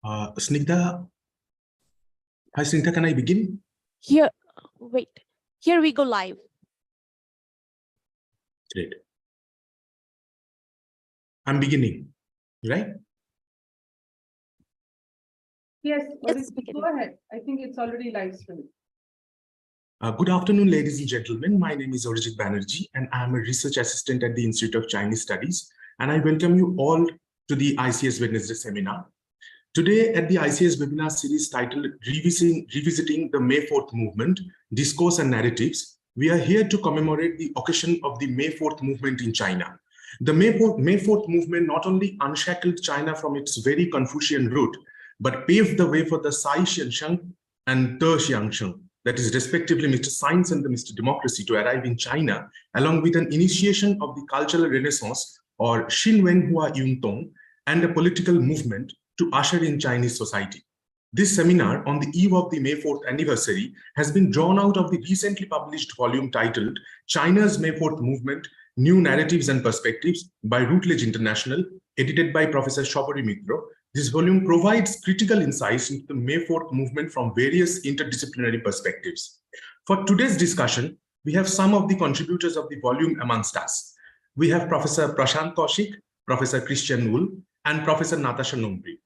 Snigdha, hi Snigdha, can I begin? Here, wait, here we go live. Great. I'm beginning, right? Yes, It's go ahead. I think it's already live streamed. Good afternoon, ladies and gentlemen. My name is Arijit Banerjee, and I'm a research assistant at the Institute of Chinese Studies. And I welcome you all to the ICS Wednesday seminar. Today, at the ICS webinar series titled Revisiting the May 4th Movement, Discourse and Narratives, we are here to commemorate the occasion of the May 4th movement in China. The May 4th movement not only unshackled China from its very Confucian root, but paved the way for the Sai Xiansheng and De Xiangsheng, that is respectively Mr. Science and the Mr. Democracy, to arrive in China, along with an initiation of the cultural renaissance, or Xinwenhua Yuntong, and a political movement to usher in Chinese society. This seminar on the eve of the May 4th anniversary has been drawn out of the recently published volume titled China's May 4th Movement, New Narratives and Perspectives by Routledge International, edited by Professor Sabaree Mitra. This volume provides critical insights into the May 4th movement from various interdisciplinary perspectives. For today's discussion, we have some of the contributors of the volume amongst us. We have Professor Prashant Kaushik, Professor Christian Wool, and Professor Natasha Nongbri.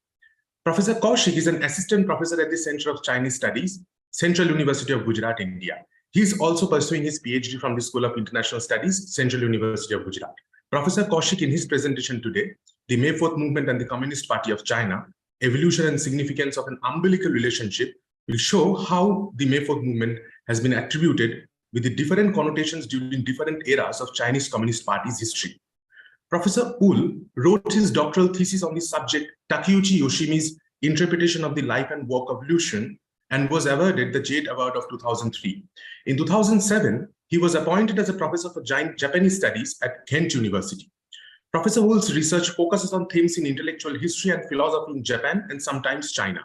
Professor Kaushik is an assistant professor at the Center of Chinese Studies, Central University of Gujarat, India. He is also pursuing his PhD from the School of International Studies, Central University of Gujarat. Professor Kaushik, in his presentation today, The May 4th Movement and the Communist Party of China, Evolution and Significance of an Umbilical Relationship, will show how the May 4th movement has been attributed with the different connotations during different eras of Chinese Communist Party's history. Professor Wool wrote his doctoral thesis on the subject Takeuchi Yoshimi's interpretation of the life and work of Lucian and was awarded the Jade Award of 2003. In 2007, he was appointed as a professor for Japanese studies at Kent University. Professor Wool's research focuses on themes in intellectual history and philosophy in Japan and sometimes China.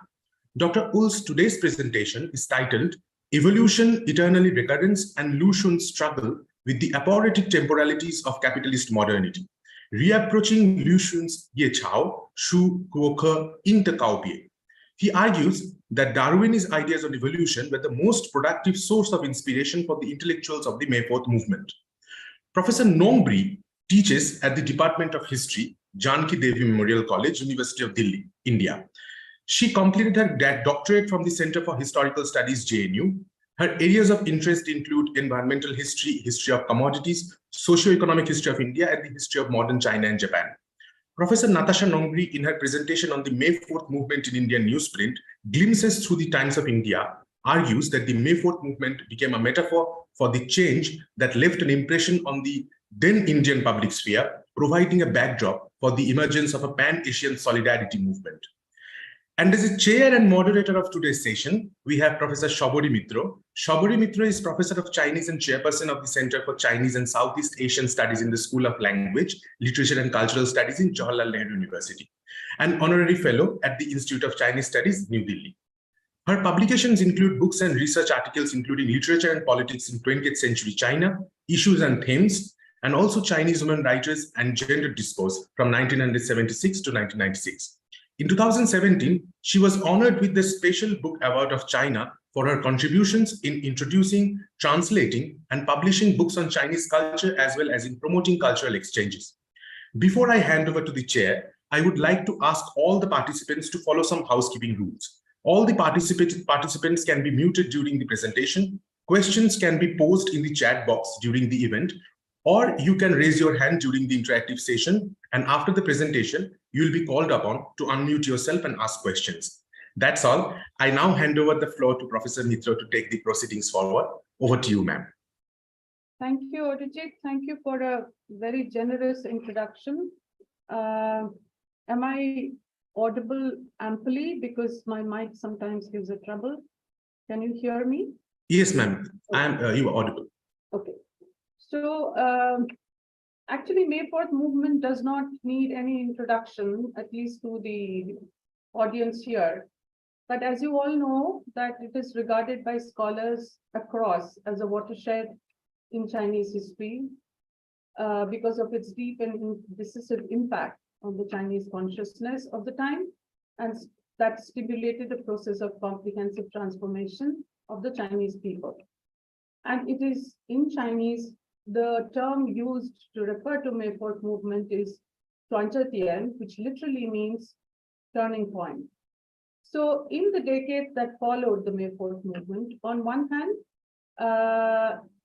Dr. Wool's today's presentation is titled Evolution, Eternally Recurrence, and Lucian's Struggle with the Aporetic Temporalities of Capitalist Modernity. Reapproaching Lucian's Yecao, Shu, Guoke, Ying de Gaobie. He argues that Darwinist ideas on evolution were the most productive source of inspiration for the intellectuals of the May 4th movement. Professor Nongbri teaches at the Department of History, Janki Devi Memorial College, University of Delhi, India. She completed her doctorate from the Center for Historical Studies, JNU. Her areas of interest include environmental history, history of commodities, socio-economic history of India, and the history of modern China and Japan. Professor Natasha Nongbri, in her presentation on the May 4th movement in Indian Newsprint, Glimpses Through the Times of India, argues that the May 4th movement became a metaphor for the change that left an impression on the then Indian public sphere, providing a backdrop for the emergence of a pan-Asian solidarity movement. And as a chair and moderator of today's session, we have Professor Sabaree Mitra. Sabaree Mitra is Professor of Chinese and Chairperson of the Center for Chinese and Southeast Asian Studies in the School of Language, Literature and Cultural Studies in Jawaharlal Nehru University, and Honorary Fellow at the Institute of Chinese Studies, New Delhi. Her publications include books and research articles including Literature and Politics in 20th Century China, Issues and Themes, and also Chinese Women Writers and Gender Discourse from 1976 to 1996. In 2017, she was honored with the Special Book Award of China for her contributions in introducing, translating, and publishing books on Chinese culture as well as in promoting cultural exchanges. Before I hand over to the chair, I would like to ask all the participants to follow some housekeeping rules. All the participants can be muted during the presentation. Questions can be posed in the chat box during the event, or you can raise your hand during the interactive session, and after the presentation, you will be called upon to unmute yourself and ask questions. That's all. I now hand over the floor to Professor Mitra to take the proceedings forward. Over to you, ma'am. Thank you, Arijit. Thank you for a very generous introduction. Am I audible amply? Because my mic sometimes gives a trouble. Can you hear me? Yes, ma'am. You are audible. Okay. So actually, May 4th movement does not need any introduction, at least to the audience here. But as you all know, that it is regarded by scholars across as a watershed in Chinese history because of its deep and decisive impact on the Chinese consciousness of the time, and that stimulated the process of comprehensive transformation of the Chinese people. And it is in Chinese, the term used to refer to May 4th movement is 20th, which literally means turning point. So in the decades that followed the May 4th movement, on one hand,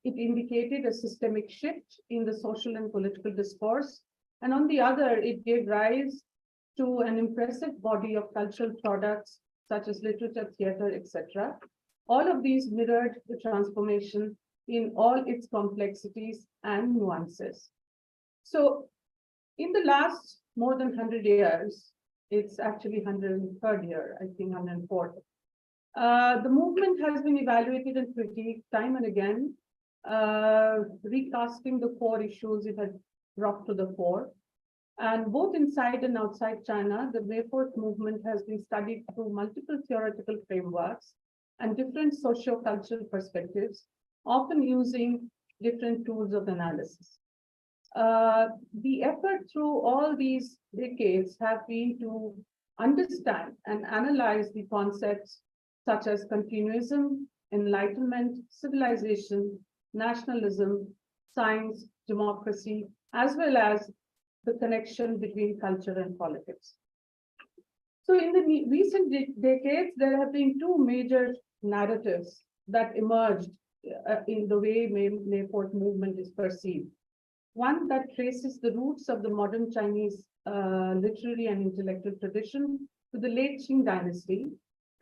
it indicated a systemic shift in the social and political discourse. And on the other, it gave rise to an impressive body of cultural products, such as literature, theater, etc. All of these mirrored the transformation in all its complexities and nuances. So in the last more than 100 years, it's actually 103rd year, I think 104th. The movement has been evaluated and critiqued time and again, recasting the core issues it had brought to the fore. And both inside and outside China, the May 4th movement has been studied through multiple theoretical frameworks and different socio-cultural perspectives, often using different tools of analysis. The effort through all these decades have been to understand and analyze the concepts such as continuism, enlightenment, civilization, nationalism, science, democracy, as well as the connection between culture and politics. So in the recent decades, there have been two major narratives that emerged in the way May 4th movement is perceived. One that traces the roots of the modern Chinese literary and intellectual tradition to the late Qing dynasty,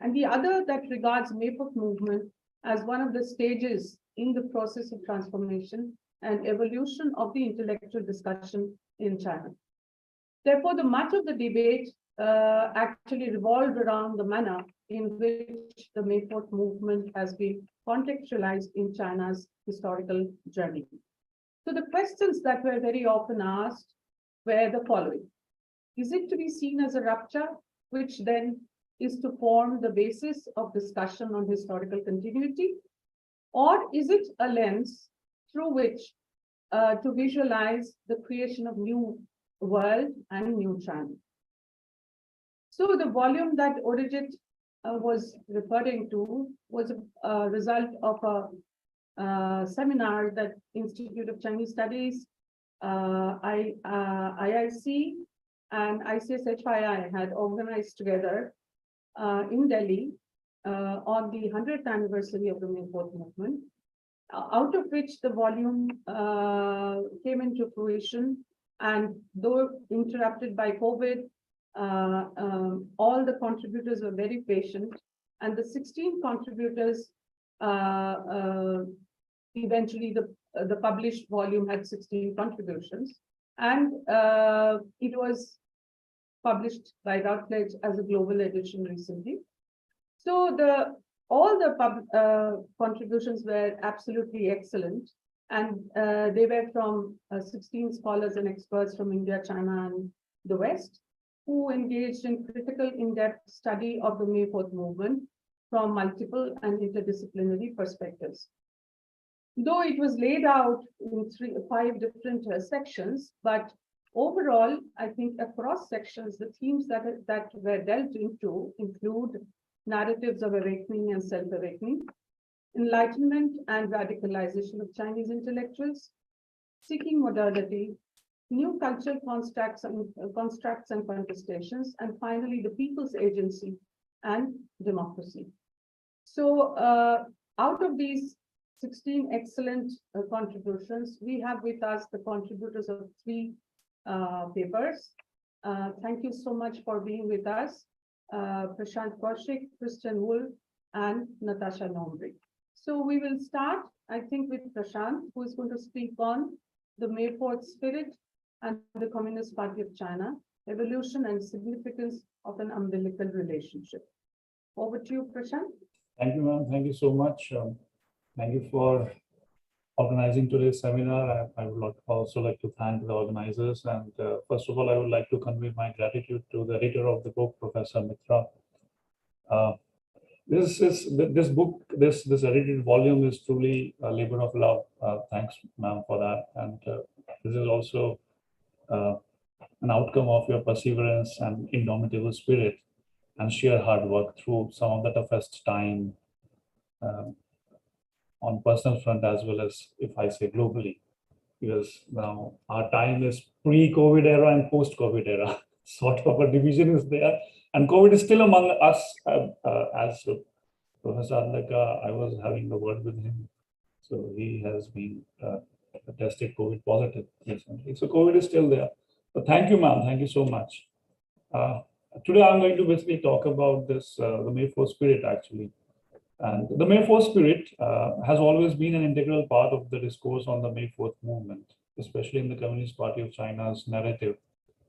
and the other that regards May 4th movement as one of the stages in the process of transformation and evolution of the intellectual discussion in China. Therefore, the much of the debate actually revolved around the manner in which the May 4th movement has been contextualized in China's historical journey. So the questions that were very often asked were the following. Is it to be seen as a rupture, which then is to form the basis of discussion on historical continuity? Or is it a lens through which to visualize the creation of new world and new China? So the volume that Orijit was referring to was a result of a seminar that Institute of Chinese Studies, IIC, and ICSHII had organized together in Delhi on the 100th anniversary of the May 4th movement, out of which the volume came into fruition. And though interrupted by COVID, all the contributors were very patient, and the 16 contributors eventually the published volume had 16 contributions, and it was published by Routledge as a global edition recently. So all the contributions were absolutely excellent, and they were from 16 scholars and experts from India, China, and the West, who engaged in critical, in-depth study of the May 4th movement from multiple and interdisciplinary perspectives. Though it was laid out in 5 different sections, but overall, I think across sections, the themes that were dealt into include narratives of awakening and self-awakening, enlightenment and radicalization of Chinese intellectuals, seeking modernity, new cultural constructs and contestations, and finally, the people's agency and democracy. So out of these 16 excellent contributions, we have with us the contributors of 3 papers. Thank you so much for being with us, Prashant Kaushik, Christian Wolf, and Natasha Nongbri. So we will start, I think, with Prashant, who is going to speak on the May 4th spirit and the Communist Party of China, evolution and significance of an umbilical relationship. Over to you, Prashant. Thank you, ma'am. Thank you so much. Thank you for organizing today's seminar. I would also like to thank the organizers. And first of all, I would like to convey my gratitude to the editor of the book, Professor Mitra. This edited volume is truly a labor of love. Thanks, ma'am, for that. And this is also an outcome of your perseverance and indomitable spirit and sheer hard work through some of the toughest time on personal front as well as, if I say, globally, because now our time is pre-COVID era and post-COVID era. Sort of a division is there, and COVID is still among us. As Professor Adlaka, I was having a word with him, so he has been tested COVID positive recently. So COVID is still there. But thank you, ma'am. Thank you so much. Today, I'm going to basically talk about this, the May 4th spirit, actually. And the May 4th spirit has always been an integral part of the discourse on the May 4th movement, especially in the Communist Party of China's narrative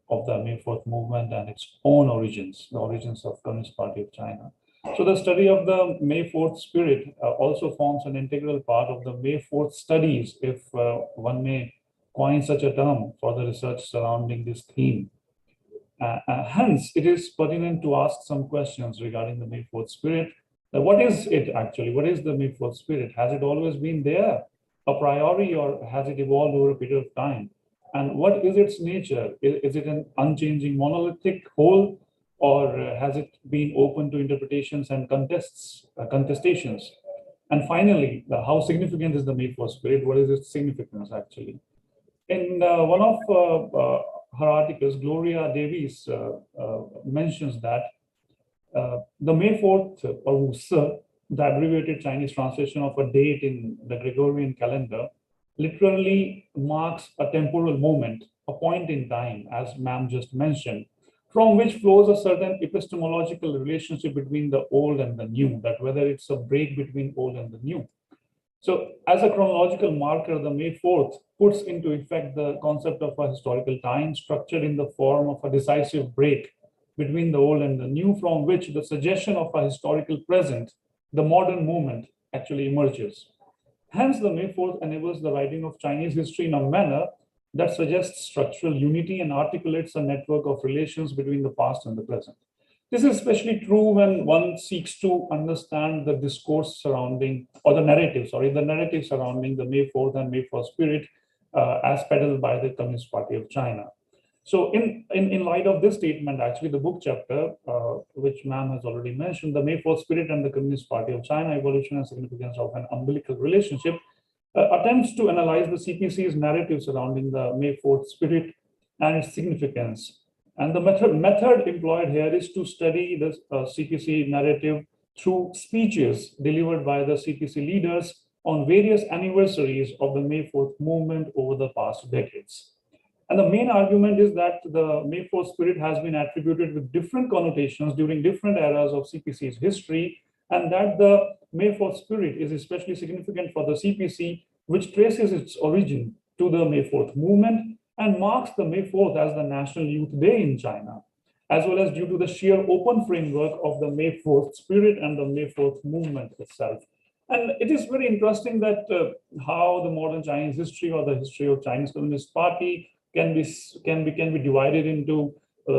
of the May 4th movement and its own origins, the origins of Communist Party of China. So the study of the May 4th spirit also forms an integral part of the May 4th studies, if one may coin such a term for the research surrounding this theme. Hence, it is pertinent to ask some questions regarding the May 4th spirit. What is it actually? What is the May 4th spirit? Has it always been there a priori, or has it evolved over a period of time? And what is its nature? Is it an unchanging monolithic whole, or has it been open to interpretations and contestations? And finally, how significant is the May 4th spirit? What is its significance actually? In one of her articles, Gloria Davies mentions that the May 4th, or Wusa, the abbreviated Chinese translation of a date in the Gregorian calendar, literally marks a temporal moment, a point in time, as ma'am just mentioned, from which flows a certain epistemological relationship between the old and the new, that whether it's a break between old and the new. So as a chronological marker, the May 4th puts into effect the concept of a historical time structured in the form of a decisive break between the old and the new, from which the suggestion of a historical present, the modern moment, actually emerges. Hence, the May 4th enables the writing of Chinese history in a manner that suggests structural unity and articulates a network of relations between the past and the present. This is especially true when one seeks to understand the discourse surrounding, or the narrative surrounding the May 4th and May 4th spirit as peddled by the Communist Party of China. So in light of this statement, actually, the book chapter, which ma'am has already mentioned, the May 4th spirit and the Communist Party of China, evolution and significance of an umbilical relationship, attempts to analyze the CPC's narrative surrounding the May 4th spirit and its significance. And the method employed here is to study the CPC narrative through speeches delivered by the CPC leaders on various anniversaries of the May 4th movement over the past decades. And the main argument is that the May 4th spirit has been attributed with different connotations during different eras of CPC's history, and that the May 4th spirit is especially significant for the CPC, which traces its origin to the May 4th movement and marks the May 4th as the National Youth Day in China, as well as due to the sheer open framework of the May 4th spirit and the May 4th movement itself. And it is very interesting that how the modern Chinese history, or the history of Chinese Communist Party, can be divided into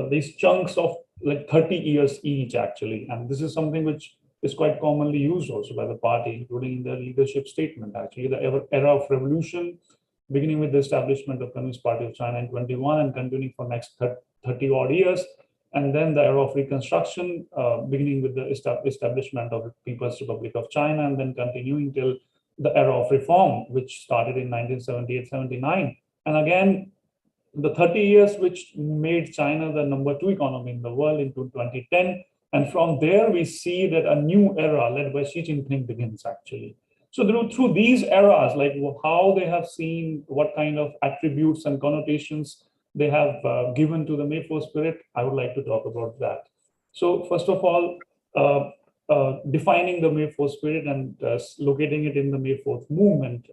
these chunks of like 30 years each, actually. And this is something which is quite commonly used also by the party, including in their leadership statement, actually. The era of revolution, beginning with the establishment of Communist Party of China in 21 and continuing for next 30 odd years. And then the era of reconstruction, beginning with the establishment of the People's Republic of China, and then continuing till the era of reform, which started in 1978-79. And again, the 30 years which made China the #2 economy in the world into 2010. And from there, we see that a new era led by Xi Jinping begins, actually. So through these eras, like how they have seen, what kind of attributes and connotations they have given to the May 4th spirit, I would like to talk about that. So first of all, defining the May 4th spirit and locating it in the May 4th movement.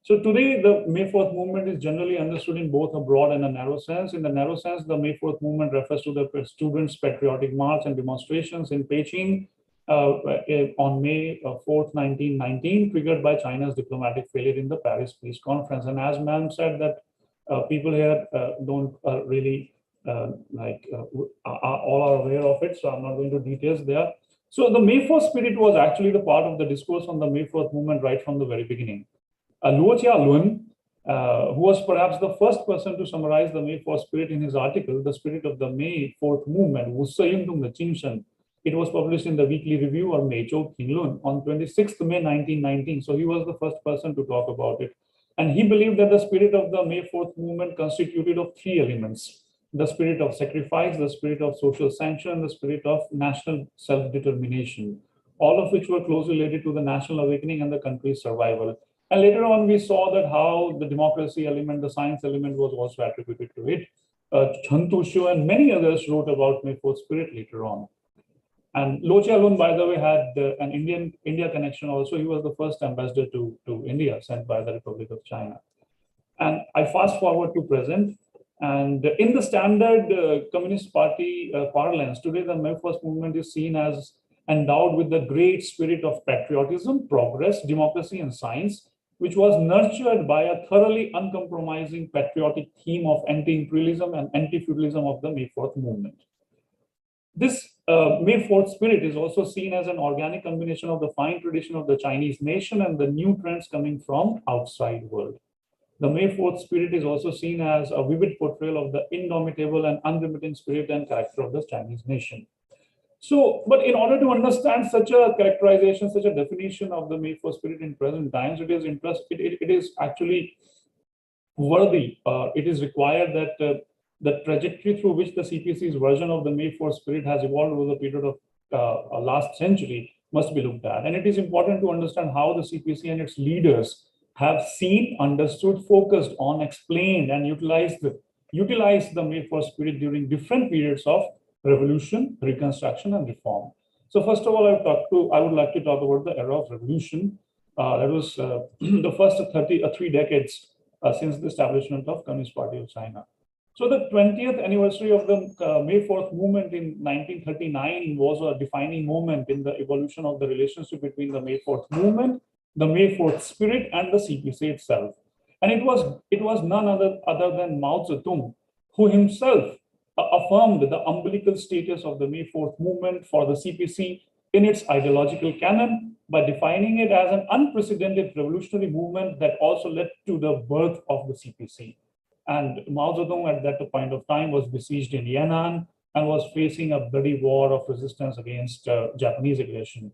So today, the May 4th movement is generally understood in both a broad and a narrow sense. In the narrow sense, the May 4th movement refers to the students' patriotic march and demonstrations in Beijing on May 4th, 1919, triggered by China's diplomatic failure in the Paris Peace Conference. And as ma'am said, that people here don't really all are aware of it, so I'm not going to details there. So the May 4th spirit was actually the part of the discourse on the May 4th movement right from the very beginning. Luo Jialun, who was perhaps the first person to summarize the May 4th spirit in his article, The Spirit of the May 4th Movement, It was published in the Weekly Review or Meichou Qinglun on 26th May 1919. So he was the first person to talk about it. And he believed that the spirit of the May 4th movement constituted of three elements: the spirit of sacrifice, the spirit of social sanction, the spirit of national self-determination, all of which were closely related to the national awakening and the country's survival. And later on, we saw that how the democracy element, the science element was also attributed to it. Chen Tushu and many others wrote about May 4th spirit later on. And Lo Chia-lun, by the way, had an India connection also. He was the first ambassador to India sent by the Republic of China. And I fast forward to present. And in the standard Communist Party parlance, today the May 1st movement is seen as endowed with the great spirit of patriotism, progress, democracy, and science, which was nurtured by a thoroughly uncompromising patriotic theme of anti-imperialism and anti-feudalism of the May 4th movement. This May 4th spirit is also seen as an organic combination of the fine tradition of the Chinese nation and the new trends coming from outside world. The May 4th spirit is also seen as a vivid portrayal of the indomitable and unremitting spirit and character of the Chinese nation. So, but in order to understand such a characterization, such a definition of the May 4th spirit in present times, it is actually worthy. It is required that the trajectory through which the CPC's version of the May 4th spirit has evolved over the period of last century must be looked at. And it is important to understand how the CPC and its leaders have seen, understood, focused on, explained, and utilized the May 4th spirit during different periods of revolution, reconstruction, and reform. So first of all, I would like to talk about the era of revolution. That was the first 3 decades since the establishment of Communist Party of China. So the 20th anniversary of the May 4th movement in 1939 was a defining moment in the evolution of the relationship between the May 4th movement, the May 4th spirit, and the CPC itself. And it was none other than Mao Zedong, who himself affirmed the umbilical status of the May 4th movement for the CPC in its ideological canon by defining it as an unprecedented revolutionary movement that also led to the birth of the CPC. And Mao Zedong at that point of time was besieged in Yan'an and was facing a bloody war of resistance against Japanese aggression.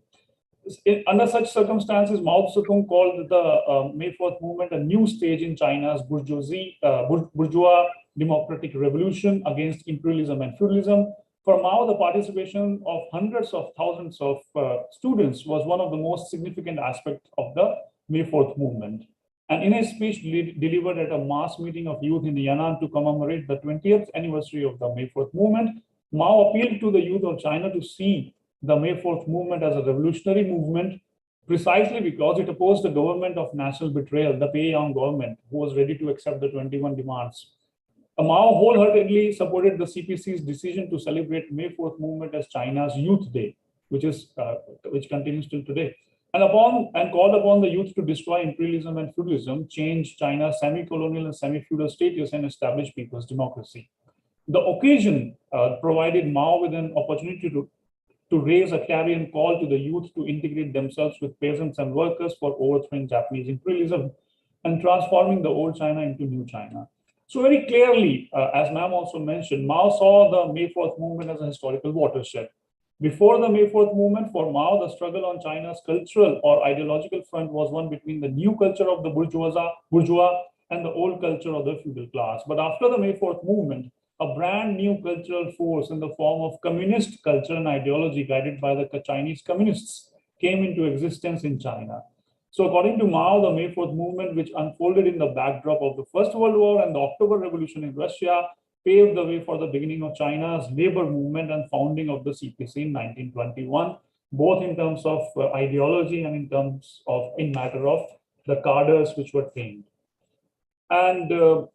Under such circumstances, Mao Zedong called the May 4th movement a new stage in China's bourgeois democratic revolution against imperialism and feudalism. For Mao, the participation of hundreds of thousands of students was one of the most significant aspects of the May 4th movement. And in a speech delivered at a mass meeting of youth in Yan'an to commemorate the 20th anniversary of the May 4th movement, Mao appealed to the youth of China to see the May 4th movement as a revolutionary movement, precisely because it opposed the government of national betrayal, the Peiyang government, who was ready to accept the 21 demands. Mao wholeheartedly supported the CPC's decision to celebrate May 4th movement as China's Youth Day, which continues till today, and called upon the youth to destroy imperialism and feudalism, change China's semi-colonial and semi-feudal status, and establish people's democracy. The occasion provided Mao with an opportunity to raise a clarion call to the youth to integrate themselves with peasants and workers for overthrowing Japanese imperialism and transforming the old China into new China. So very clearly, as ma'am also mentioned, Mao saw the May 4th movement as a historical watershed. Before the May 4th movement, for Mao, the struggle on China's cultural or ideological front was one between the new culture of the bourgeois and the old culture of the feudal class. But after the May 4th movement, a brand new cultural force in the form of communist culture and ideology guided by the Chinese communists came into existence in China. So according to Mao, the May 4th movement, which unfolded in the backdrop of the First World War and the October Revolution in Russia, paved the way for the beginning of China's labor movement and founding of the CPC in 1921, both in terms of ideology and in matter of the cadres which were trained. And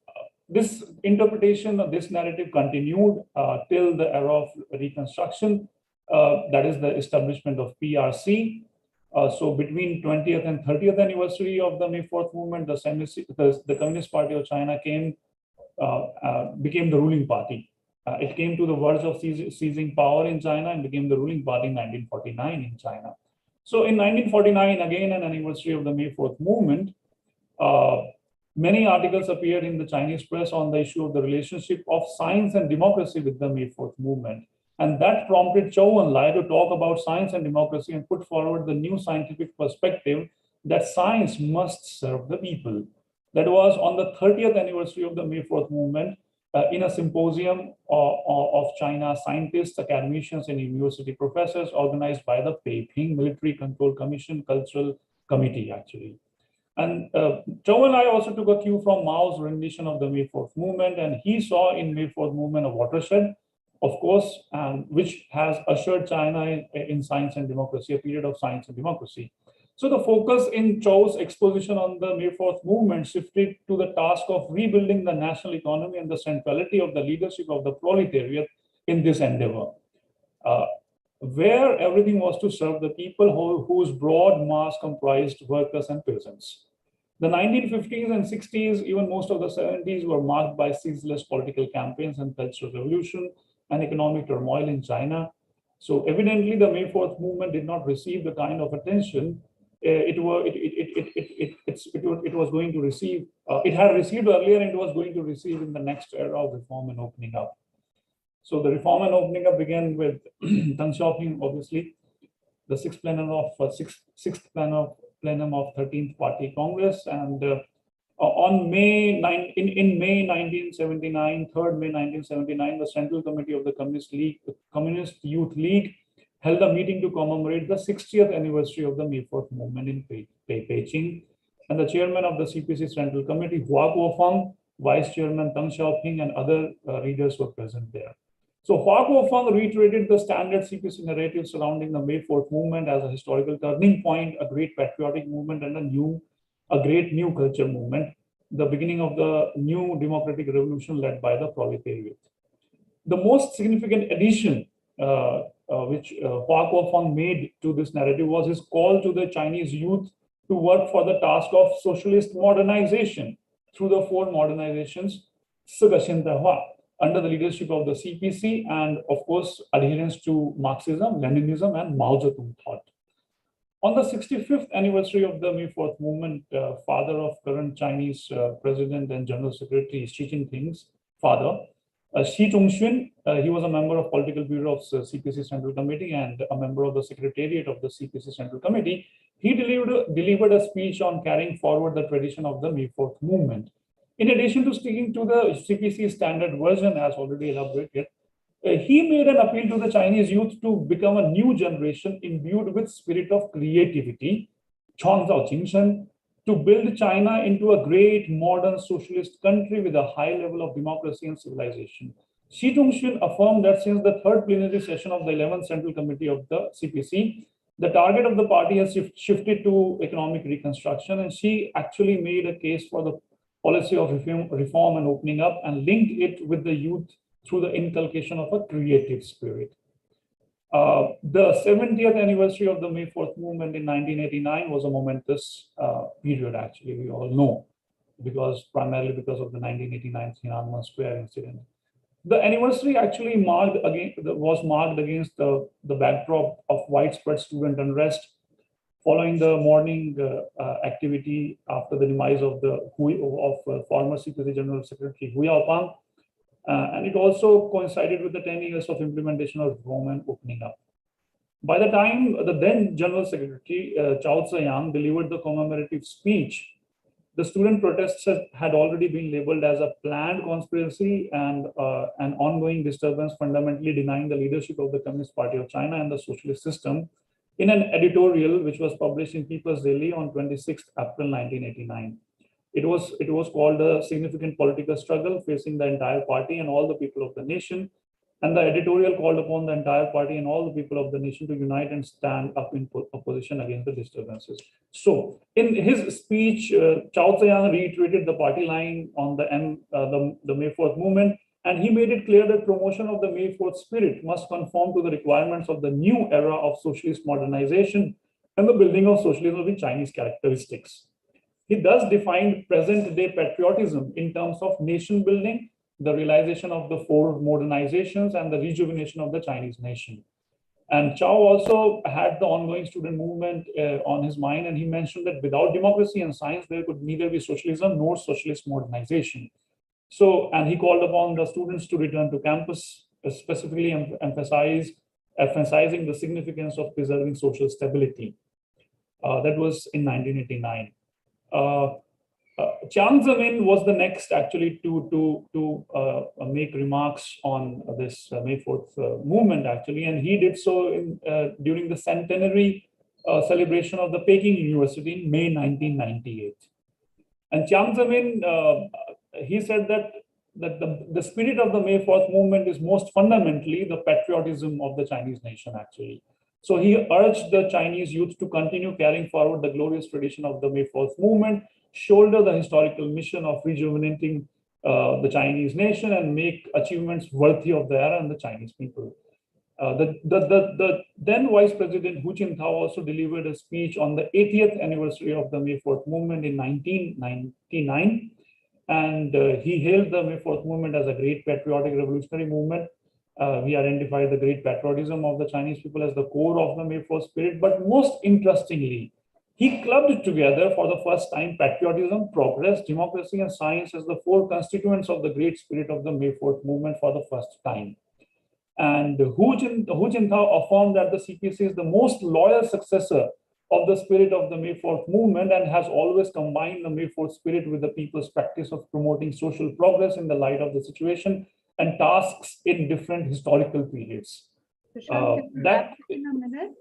this interpretation of this narrative continued till the era of Reconstruction, that is the establishment of PRC. So between 20th and 30th anniversary of the May 4th movement, the Communist Party of China became the ruling party. It came to the verge of seizing power in China and became the ruling party in 1949 in China. So in 1949, again an anniversary of the May 4th movement, many articles appeared in the Chinese press on the issue of the relationship of science and democracy with the May 4th movement. And that prompted Zhou Enlai to talk about science and democracy and put forward the new scientific perspective that science must serve the people. That was on the 30th anniversary of the May 4th movement in a symposium of China scientists, academicians, and university professors organized by the Peiping Military Control Commission Cultural Committee, actually. And Zhou Enlai also took a cue from Mao's rendition of the May 4th movement, and he saw in May 4th movement a watershed, of course, which has ushered China in science and democracy, a period of science and democracy. So the focus in Zhou's exposition on the May 4th movement shifted to the task of rebuilding the national economy and the centrality of the leadership of the proletariat in this endeavor, where everything was to serve the people whose broad mass comprised workers and peasants. The 1950s and 60s, even most of the 70s, were marked by ceaseless political campaigns and cultural revolution and economic turmoil in China. So evidently, the May 4th movement did not receive the kind of attention it was going to receive. It had received earlier, and it was going to receive in the next era of reform and opening up. So the reform and opening up began with Deng Xiaoping, obviously, the sixth plenum of 13th Party Congress, and on May 9, in May 1979, 3rd May 1979, the Central Committee of the Communist Youth League held a meeting to commemorate the 60th anniversary of the May 4th movement in Beijing. And the chairman of the CPC Central Committee, Hua Guofeng, Vice Chairman Deng Xiaoping, and other leaders were present there. So Hua Guofeng reiterated the standard CPC narrative surrounding the May 4th movement as a historical turning point, a great patriotic movement, and a great new culture movement, the beginning of the new democratic revolution led by the proletariat. The most significant addition which Hua Guofeng made to this narrative was his call to the Chinese youth to work for the task of socialist modernization through the 4 modernizations under the leadership of the CPC, and of course adherence to Marxism, Leninism, and Mao Zedong thought. On the 65th anniversary of the May 4th movement, father of current Chinese President and General Secretary Xi Jinping's father, Xi Zhongxun, he was a member of Political Bureau of CPC Central Committee and a member of the Secretariat of the CPC Central Committee. He delivered a speech on carrying forward the tradition of the May 4th movement. In addition to sticking to the CPC standard version, as already elaborated, he made an appeal to the Chinese youth to become a new generation imbued with spirit of creativity, 创造精神, to build China into a great modern socialist country with a high level of democracy and civilization. Xi Zhongxun affirmed that since the 3rd plenary session of the 11th Central Committee of the CPC, the target of the party has shifted to economic reconstruction, and she actually made a case for the policy of reform and opening up and linked it with the youth through the inculcation of a creative spirit. The 70th anniversary of the May 4th movement in 1989 was a momentous period, actually, we all know, primarily because of the 1989 Tiananmen Square incident. The anniversary actually was marked against the backdrop of widespread student unrest following the morning activity after the demise of former CPC General Secretary Hu Yaopang. And it also coincided with the 10 years of implementation of reform and opening up. By the time the then General Secretary Chao Tse-yang delivered the commemorative speech, the student protests had already been labeled as a planned conspiracy and an ongoing disturbance fundamentally denying the leadership of the Communist Party of China and the socialist system, in an editorial which was published in People's Daily on 26th April 1989. It was called a significant political struggle facing the entire party and all the people of the nation. And the editorial called upon the entire party and all the people of the nation to unite and stand up in opposition against the disturbances. So in his speech, Chao Tse-yang reiterated the party line on the May 4th movement, and he made it clear that promotion of the May 4th spirit must conform to the requirements of the new era of socialist modernization and the building of socialism with Chinese characteristics. He thus defined present-day patriotism in terms of nation building, the realization of the 4 modernizations, and the rejuvenation of the Chinese nation. And Chao also had the ongoing student movement on his mind, and he mentioned that without democracy and science, there could neither be socialism nor socialist modernization. So, and he called upon the students to return to campus specifically emphasizing the significance of preserving social stability. That was in 1989. Jiang Zemin was the next actually to make remarks on this May 4th movement actually, and he did so during the centenary celebration of the Peking University in May 1998. And Jiang Zemin, he said that the spirit of the May 4th movement is most fundamentally the patriotism of the Chinese nation actually. So he urged the Chinese youth to continue carrying forward the glorious tradition of the May 4th movement, shoulder the historical mission of rejuvenating the Chinese nation and make achievements worthy of the era and the Chinese people. The then Vice President Hu Jintao also delivered a speech on the 80th anniversary of the May 4th movement in 1999. And he hailed the May 4th movement as a great patriotic revolutionary movement. We identify the great patriotism of the Chinese people as the core of the May 4th spirit. But most interestingly, he clubbed together for the first time patriotism, progress, democracy, and science as the four constituents of the great spirit of the May 4th movement for the first time. And Hu Jintao affirmed that the CPC is the most loyal successor of the spirit of the May 4th movement and has always combined the May 4th spirit with the people's practice of promoting social progress in the light of the situation and tasks in different historical periods. Prashant, can you wrap That up in a minute?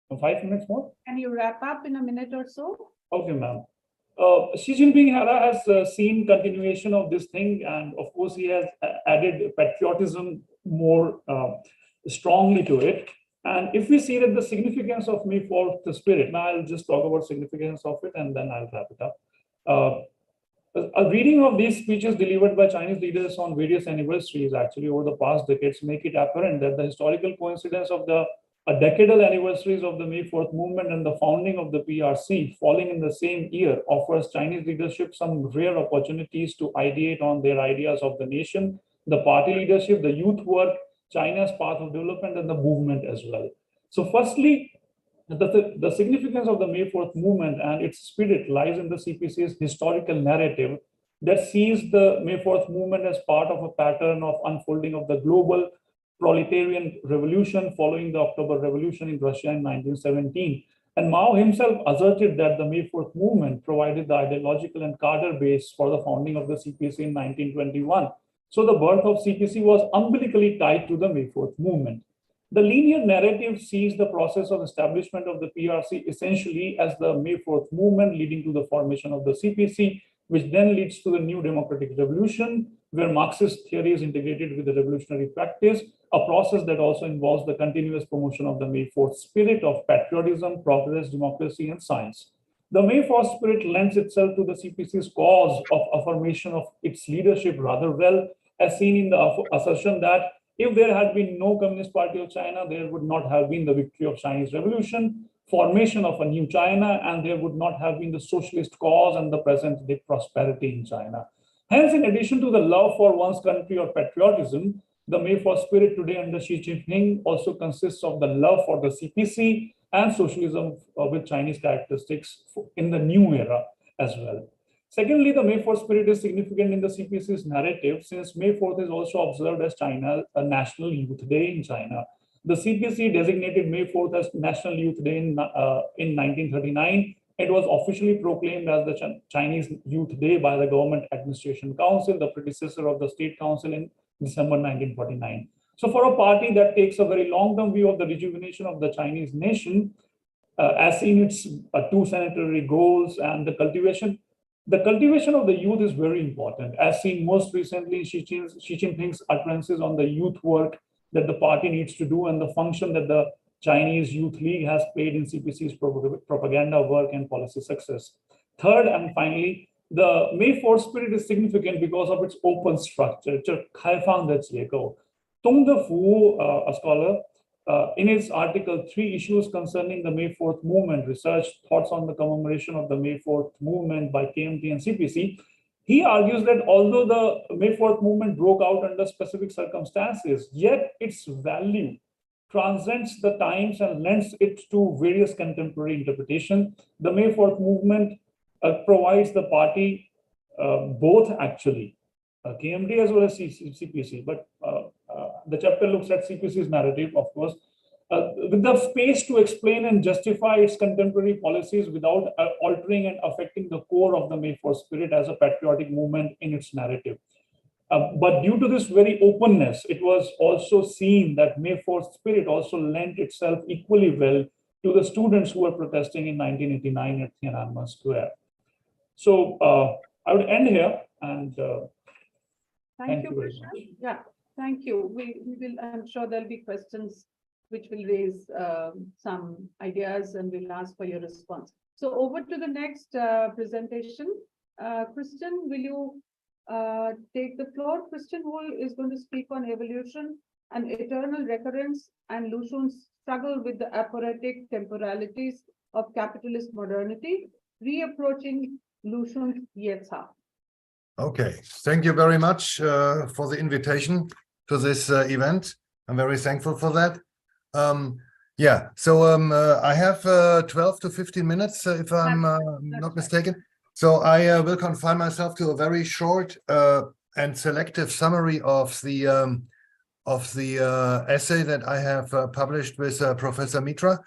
5 minutes more? Can you wrap up in a minute or so? Okay, ma'am. Xi Jinping has seen continuation of this thing, and of course he has added patriotism more strongly to it. And if we see that the significance of May 4th spirit, now I'll just talk about significance of it and then I'll wrap it up. A reading of these speeches delivered by Chinese leaders on various anniversaries actually over the past decades make it apparent that the historical coincidence of the decadal anniversaries of the May 4th movement and the founding of the PRC falling in the same year offers Chinese leadership some rare opportunities to ideate on their ideas of the nation, the party leadership, the youth work, China's path of development, and the movement as well. So firstly, the significance of the May 4th movement and its spirit lies in the CPC's historical narrative that sees the May 4th movement as part of a pattern of unfolding of the global proletarian revolution following the October Revolution in Russia in 1917. And Mao himself asserted that the May 4th movement provided the ideological and cadre base for the founding of the CPC in 1921. So the birth of CPC was umbilically tied to the May 4th movement. The linear narrative sees the process of establishment of the PRC essentially as the May 4th movement leading to the formation of the CPC, which then leads to the new democratic revolution, where Marxist theory is integrated with the revolutionary practice, a process that also involves the continuous promotion of the May 4th spirit of patriotism, progress, democracy, and science. The May 4th spirit lends itself to the CPC's cause of affirmation of its leadership rather well, as seen in the assertion that if there had been no Communist Party of China, there would not have been the victory of Chinese Revolution, formation of a new China, and there would not have been the socialist cause and the present-day prosperity in China. Hence, in addition to the love for one's country or patriotism, the May 4th spirit today under Xi Jinping also consists of the love for the CPC and socialism with Chinese characteristics in the new era as well. Secondly, the May 4th spirit is significant in the CPC's narrative since May 4th is also observed as China, a National Youth Day in China. The CPC designated May 4th as National Youth Day in 1939. It was officially proclaimed as the Chinese Youth Day by the Government Administration Council, the predecessor of the State Council, in December 1949. So for a party that takes a very long-term view of the rejuvenation of the Chinese nation, as seen its two sanitary goals and the cultivation of the youth is very important, as seen most recently in Xi Jinping's utterances on the youth work that the party needs to do and the function that the Chinese Youth League has played in CPC's propaganda work and policy success. Third, and finally, the May 4th spirit is significant because of its open structure. Dong Defu, a scholar, in his article, 3 Issues Concerning the May 4th Movement, Research, Thoughts on the Commemoration of the May 4th Movement by KMT and CPC, he argues that although the May 4th movement broke out under specific circumstances, yet its value transcends the times and lends it to various contemporary interpretation. The May 4th movement provides the party both actually, KMT as well as CPC, but the chapter looks at CPC's narrative, of course, with the space to explain and justify its contemporary policies without altering and affecting the core of the May 4th spirit as a patriotic movement in its narrative. But due to this very openness, it was also seen that May 4th spirit also lent itself equally well to the students who were protesting in 1989 at Tiananmen Square. So I would end here, and Thank you, very Prashant. much. Yeah, thank you. We will, I'm sure there'll be questions which will raise some ideas, and we'll ask for your response. So over to the next presentation. Christian, will you take the floor? Christian Wool is going to speak on evolution and eternal recurrence and Lucian's struggle with the Aporetic temporalities of capitalist modernity, reapproaching Lucian's Yecao. Okay, thank you very much for the invitation to this event. I'm very thankful for that. Yeah, so I have 12 to 15 minutes, if I'm not mistaken. So I will confine myself to a very short and selective summary of the essay that I have published with Professor Mitra.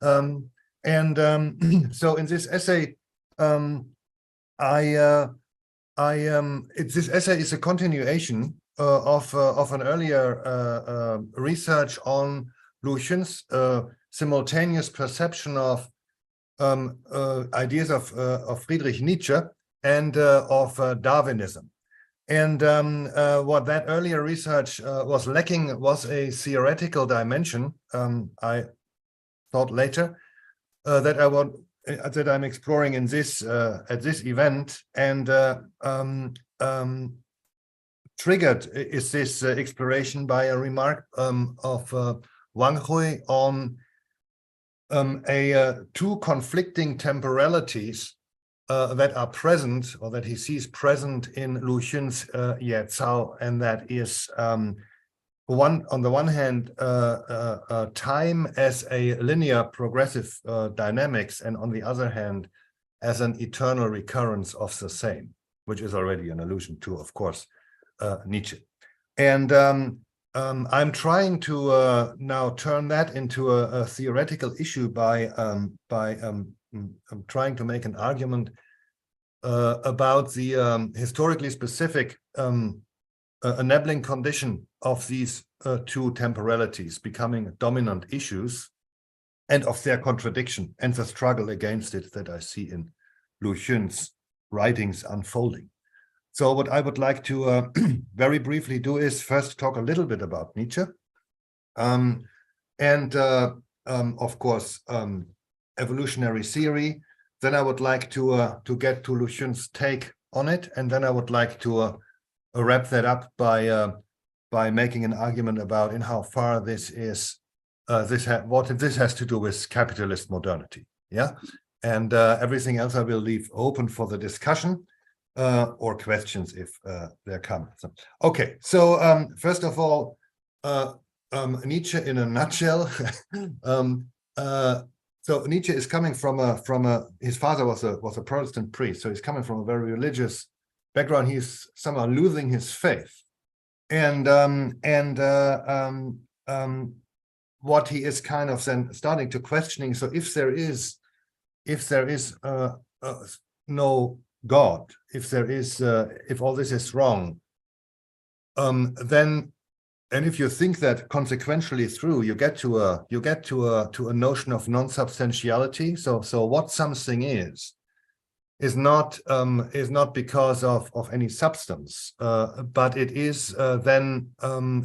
So in this essay, this essay is a continuation of an earlier research on Lucian's simultaneous perception of ideas of Friedrich Nietzsche and of Darwinism. And what that earlier research was lacking was a theoretical dimension. I thought later that I'm exploring in this at this event, and triggered is this exploration by a remark of Wang Hui on two conflicting temporalities that are present, or that he sees present in Lucian's Yecao, and that is on the one hand time as a linear progressive dynamics, and on the other hand as an eternal recurrence of the same, which is already an allusion to, of course, Nietzsche. And I'm trying to now turn that into a theoretical issue by trying to make an argument about the historically specific enabling condition of these two temporalities becoming dominant issues, and of their contradiction and the struggle against it that I see in Lucian's writings unfolding. So what I would like to very briefly do is first talk a little bit about Nietzsche, and of course evolutionary theory. Then I would like to get to Lucian's take on it, and then I would like to wrap that up by making an argument about in how far this is what this has to do with capitalist modernity. Yeah, and everything else I will leave open for the discussion. Or questions if there come. So, okay, so first of all, Nietzsche in a nutshell. So Nietzsche is coming from his father was a Protestant priest, so he's coming from a very religious background. He's somehow losing his faith, and what he is kind of then starting to questioning. So if there is no God, if all this is wrong, then, and if you think that consequentially through, you get to a notion of non-substantiality. So what something is not because of any substance, but it is then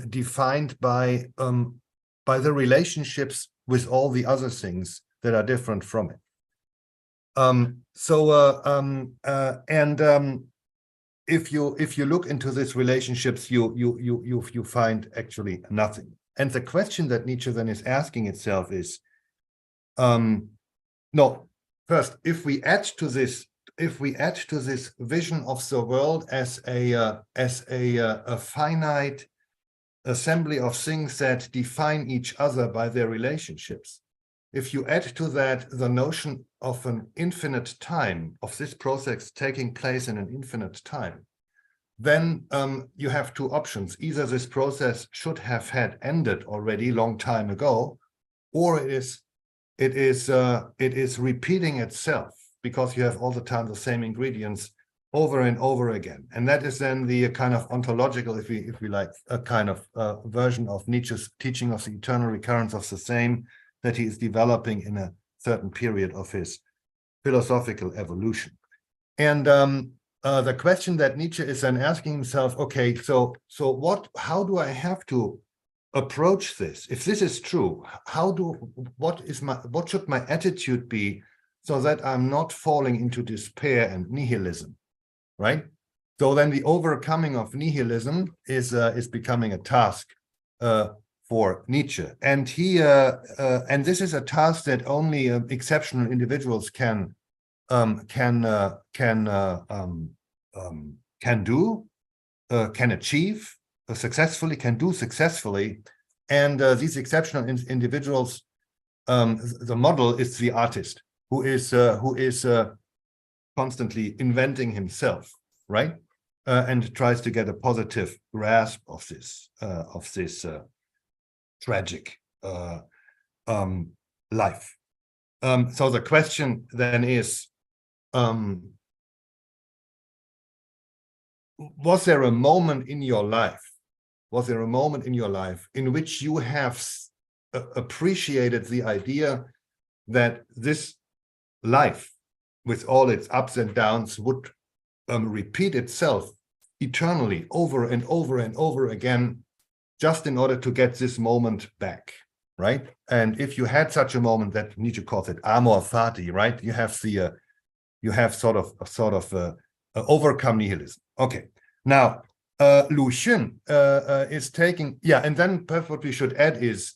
defined by the relationships with all the other things that are different from it. If you look into these relationships, you find actually nothing. And the question that Nietzsche then is asking itself is, no, first, if we add to this vision of the world as a finite assembly of things that define each other by their relationships, if you add to that the notion of an infinite time, of this process taking place in an infinite time, then you have two options. Either this process should have had ended already long time ago, or it is repeating itself because you have all the time the same ingredients over and over again. And that is then the kind of ontological, if we like, a kind of version of Nietzsche's teaching of the eternal recurrence of the same that he is developing in a certain period of his philosophical evolution. And the question that Nietzsche is then asking himself, okay, so how do I have to approach this? If this is true, what should my attitude be so that I'm not falling into despair and nihilism, right? So then the overcoming of nihilism is becoming a task for Nietzsche, and and this is a task that only exceptional individuals can achieve successfully, and these exceptional individuals, the model is the artist who is constantly inventing himself, right, and tries to get a positive grasp of this tragic life. So the question then is, was there a moment in your life in which you have appreciated the idea that this life with all its ups and downs would repeat itself eternally over and over and over again, just in order to get this moment back, right? And if you had such a moment, that Nietzsche calls it amor fati, right? You have sort of overcome nihilism. Okay, now Lu Xun is taking, and then perhaps what we should add is,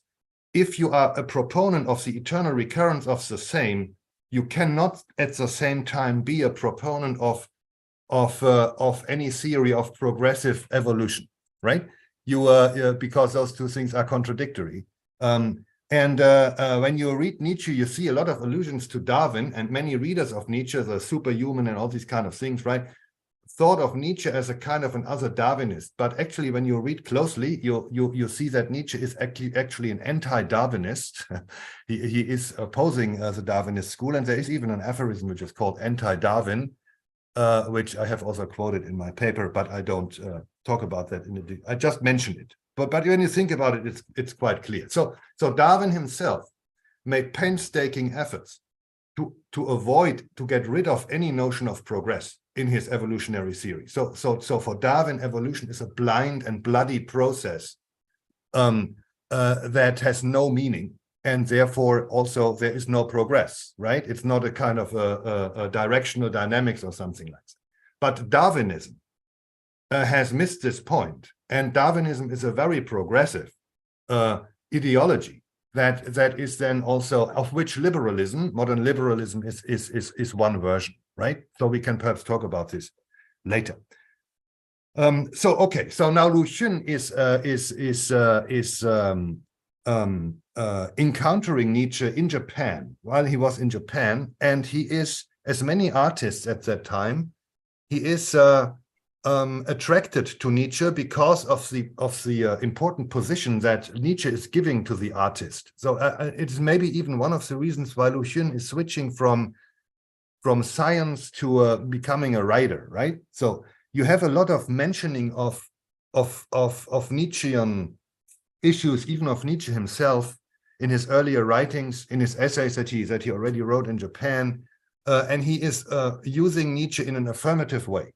if you are a proponent of the eternal recurrence of the same, you cannot at the same time be a proponent of any theory of progressive evolution, right? Because those two things are contradictory. And when you read Nietzsche, you see a lot of allusions to Darwin, and many readers of Nietzsche, the superhuman and all these kind of things, right, thought of Nietzsche as a kind of another Darwinist. But actually, when you read closely, you see that Nietzsche is actually an anti-Darwinist. he is opposing the Darwinist school, and there is even an aphorism which is called anti-Darwin, which I have also quoted in my paper, but I don't talk about that I just mentioned it. But when you think about it, it's quite clear. So Darwin himself made painstaking efforts to get rid of any notion of progress in his evolutionary theory. So for Darwin, evolution is a blind and bloody process that has no meaning, and therefore also there is no progress, right? It's not a kind of a directional dynamics or something like that. But Darwinism has missed this point, and Darwinism is a very progressive ideology that is then also, of which liberalism, modern liberalism, is one version, right? So we can perhaps talk about this later. So now Lu Xun is encountering Nietzsche in Japan while he was in Japan, and he is, as many artists at that time, he is attracted to Nietzsche because of the important position that Nietzsche is giving to the artist. So it is maybe even one of the reasons why Lu Xun is switching from science to becoming a writer, right? So you have a lot of mentioning of Nietzschean issues, even of Nietzsche himself, in his earlier writings, in his essays that he already wrote in Japan, and he is using Nietzsche in an affirmative way,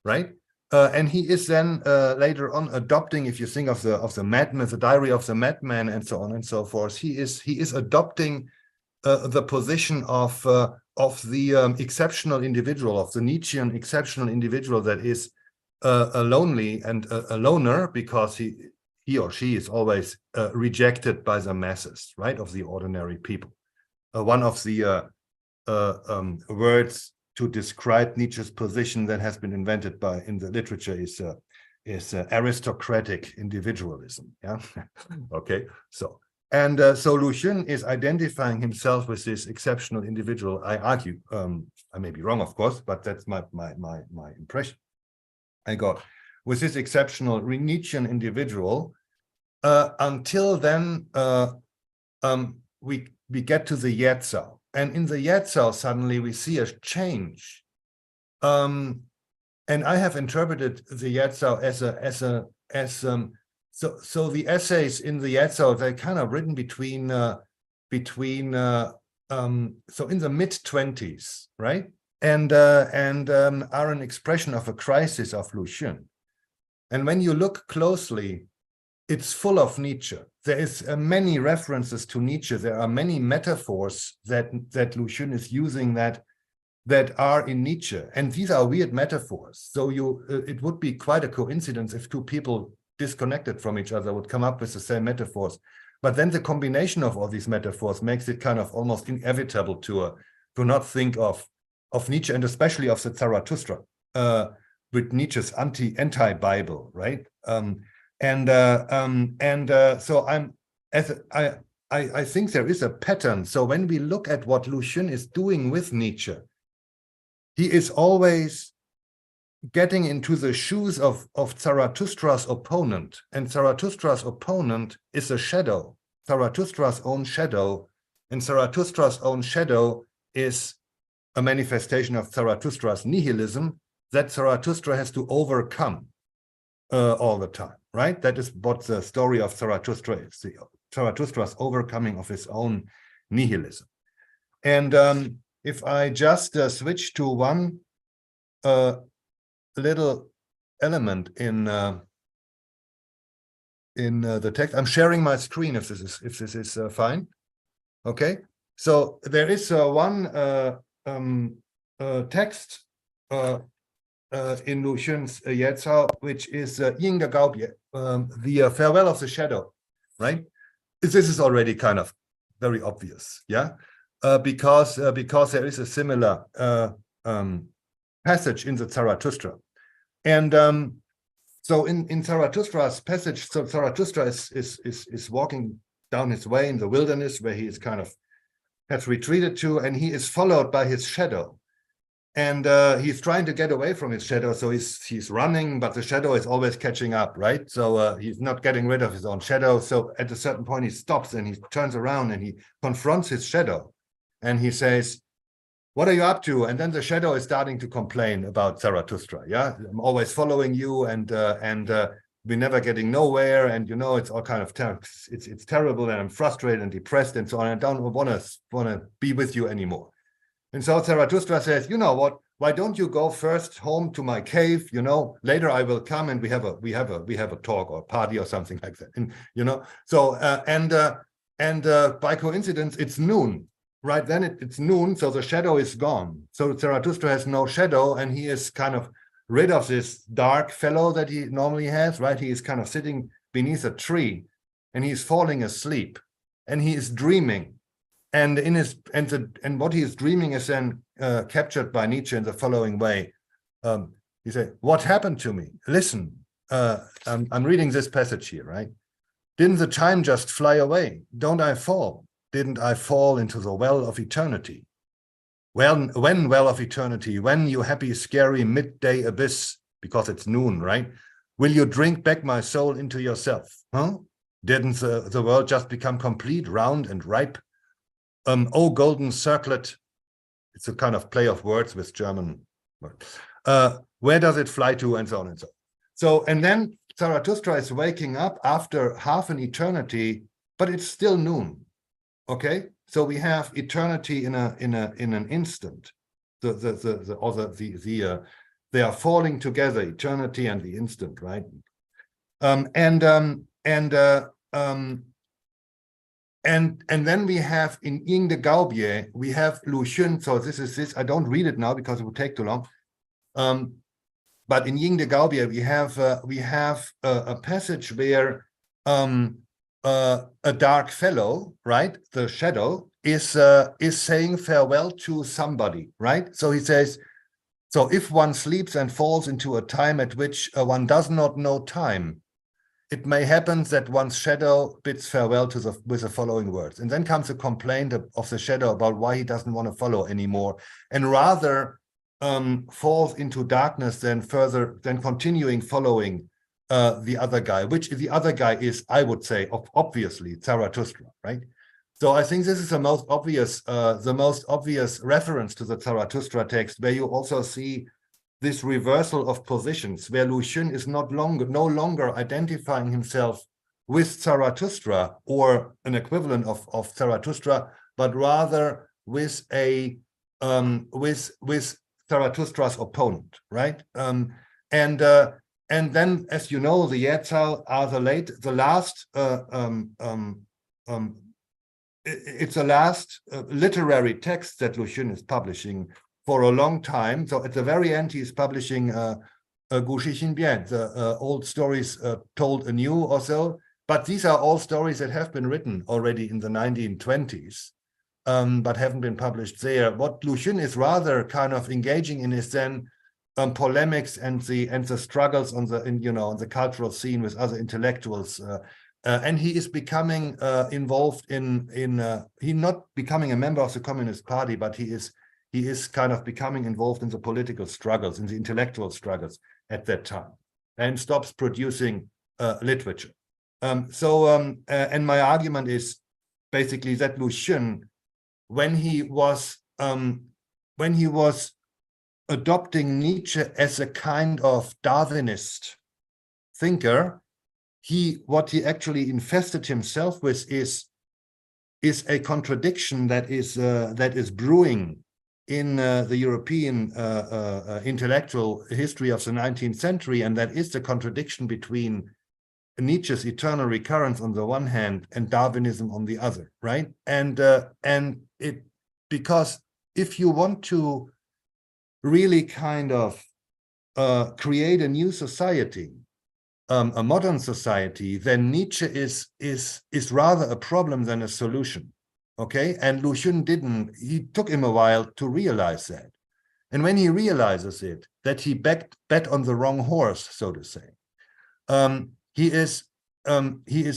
right? And he is then later on adopting, if you think of the madman, the Diary of the Madman, and so on and so forth, he is adopting the position of the exceptional individual, of the Nietzschean exceptional individual that is a lonely and a loner, because he or she is always rejected by the masses, right, of the ordinary people. One of the words to describe Nietzsche's position that has been invented in the literature is aristocratic individualism. Yeah. Okay. So Lu Xun is identifying himself with this exceptional individual. I argue, I may be wrong, of course, but that's my impression I got. with this exceptional Nietzschean individual. Until then, we get to the Yecao, and in the Yecao suddenly we see a change. And I have interpreted the Yecao so the essays in the Yecao, they're kind of written so in the mid-20s, right? And are an expression of a crisis of Lu Xun. And when you look closely, it's full of Nietzsche. There is many references to Nietzsche. There are many metaphors that Lu Xun is using that are in Nietzsche, and these are weird metaphors. So it would be quite a coincidence if two people disconnected from each other would come up with the same metaphors. But then the combination of all these metaphors makes it kind of almost inevitable to not think of Nietzsche, and especially of the Zarathustra, with Nietzsche's anti-Bible, right? So I think there is a pattern. So when we look at what Lu Xun is doing with Nietzsche, he is always getting into the shoes of Zarathustra's opponent, and Zarathustra's opponent is a shadow, Zarathustra's own shadow, and Zarathustra's own shadow is a manifestation of Zarathustra's nihilism that Zarathustra has to overcome all the time, right? That is what the story of Zarathustra is, Zarathustra's overcoming of his own nihilism. And if I just switch to one little element in the text, I'm sharing my screen if this is fine. Okay, so there is one text in Lu Xun's Yecao, which is Ying de Gaobie, the farewell of the shadow, right? This is already kind of very obvious, yeah, because there is a similar passage in the Zarathustra, and so in Zarathustra's passage, so Zarathustra is walking down his way in the wilderness where he is kind of has retreated to, and he is followed by his shadow. And he's trying to get away from his shadow, so he's running, but the shadow is always catching up, right? So he's not getting rid of his own shadow. So at a certain point, he stops and he turns around and he confronts his shadow, and he says, "What are you up to?" And then the shadow is starting to complain about Zarathustra. Yeah, I'm always following you, and we're never getting nowhere, and you know it's all kind of it's terrible, and I'm frustrated and depressed and so on. I don't want to be with you anymore. And so Zarathustra says, "You know what? Why don't you go first home to my cave? You know, later I will come and we have a talk or party or something like that." And you know, so by coincidence, it's noon. Right then, it's noon, so the shadow is gone. So Zarathustra has no shadow, and he is kind of rid of this dark fellow that he normally has. Right, he is kind of sitting beneath a tree, and he's falling asleep, and he is dreaming. And what he is dreaming is then captured by Nietzsche in the following way. He said, "What happened to me? Listen, I'm reading this passage here, right? Didn't the time just fly away? Don't I fall? Didn't I fall into the well of eternity? When well of eternity, when you happy, scary midday abyss, because it's noon, right? Will you drink back my soul into yourself? Huh? Didn't the world just become complete, round and ripe? Oh, golden circlet," it's a kind of play of words with German words. "Where does it fly to?" And so on and so on. So, and then Zarathustra is waking up after half an eternity, but it's still noon. Okay, so we have eternity in an instant. They are falling together, eternity and the instant, right? And then we have in Ying de Gaobie, we have Lu Xun. So this. I don't read it now because it would take too long. But in Ying de Gaobie, we have a passage where a dark fellow, right, the shadow, is saying farewell to somebody, right? So he says, "So if one sleeps and falls into a time at which one does not know time, it may happen that one's shadow bids farewell with the following words." And then comes a complaint of the shadow about why he doesn't want to follow anymore, and rather falls into darkness, then continuing following the other guy, which the other guy is, I would say, obviously Zarathustra, right? So I think this is the most obvious reference to the Zarathustra text, where you also see this reversal of positions, where Lu Xun is no longer identifying himself with Zarathustra or an equivalent of Zarathustra, but rather with with Zarathustra's opponent, right? And then, as you know, the Yecao are it's the last literary text that Lu Xun is publishing for a long time. So at the very end, he is publishing Gushi Xinbian, the old stories told anew or so. But these are all stories that have been written already in the 1920s, but haven't been published there. What Lu Xun is rather kind of engaging in is then polemics and the struggles on the cultural scene with other intellectuals. And he is becoming involved he's not becoming a member of the Communist Party, but he is kind of becoming involved in the political struggles, in the intellectual struggles at that time, and stops producing literature. And my argument is basically that Lu Xun, when he was adopting Nietzsche as a kind of Darwinist thinker, what he actually infested himself with is a contradiction that is brewing in the European intellectual history of the 19th century, and that is the contradiction between Nietzsche's eternal recurrence on the one hand and Darwinism on the other, right? Because if you want to really kind of create a new society, a modern society, then Nietzsche is rather a problem than a solution, okay? And Lu Xun he took him a while to realize that. And when he realizes it, that he bet on the wrong horse, so to say, he is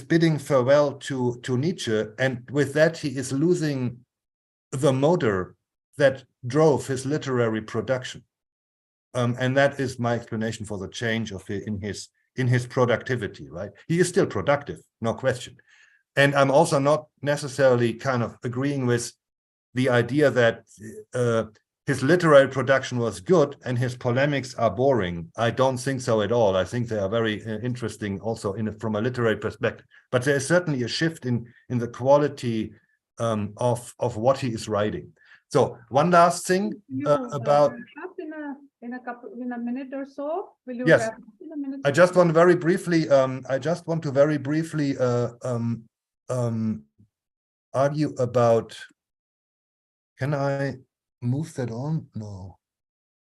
bidding farewell to Nietzsche, and with that he is losing the motor that drove his literary production. And that is my explanation for the change in his productivity, right? He is still productive, no question. And I'm also not necessarily kind of agreeing with the idea that his literary production was good and his polemics are boring. I don't think so at all. I think they are very interesting also from a literary perspective. But there is certainly a shift in the quality of what he is writing. So one last thing about... In a minute or so, will you yes. wrap up in a minute? I just want to very briefly argue about, can I move that on? No.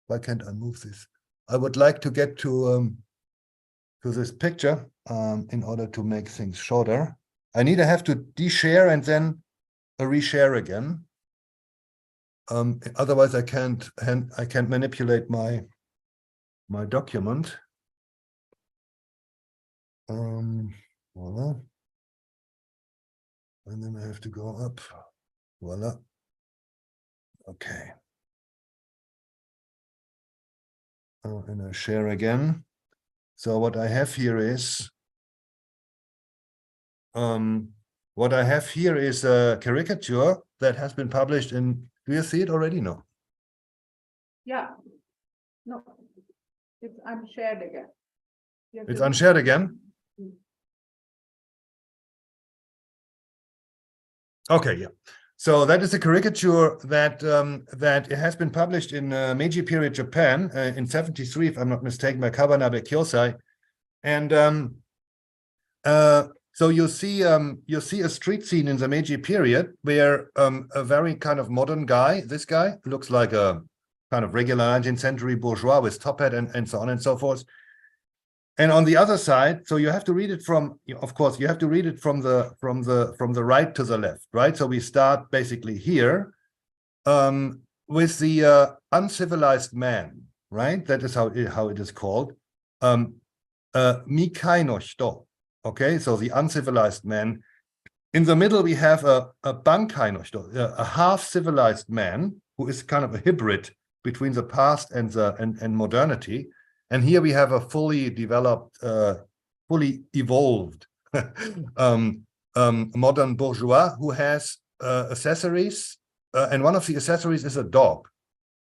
Why can't I move this? I would like to get to this picture in order to make things shorter. I have to de-share and then reshare again. Otherwise I can't manipulate my document. Voila. And then I have to go up. Voila. Okay. And I share again. So what I have here is a caricature that has been published in. Do you see it already? No. Yeah. No. It's unshared again. It's unshared again? Okay, yeah. So that is a caricature that it has been published in Meiji period Japan in 73, if I'm not mistaken, by Kawanabe Kyosai. And so you see a street scene in the Meiji period where a very kind of modern guy, this guy looks like a kind of regular 19th century bourgeois with top hat and so on and so forth. And on the other side, so you have to read it from, of course, you have to read it from the right to the left, right? So we start basically here with the uncivilized man, right? That is how it is called. Mikai no hito. Okay, so the uncivilized man. In the middle, we have a bankai no hito, a half-civilized man who is kind of a hybrid between the past and modernity. And here we have a fully developed, fully evolved modern bourgeois who has accessories, and one of the accessories is a dog.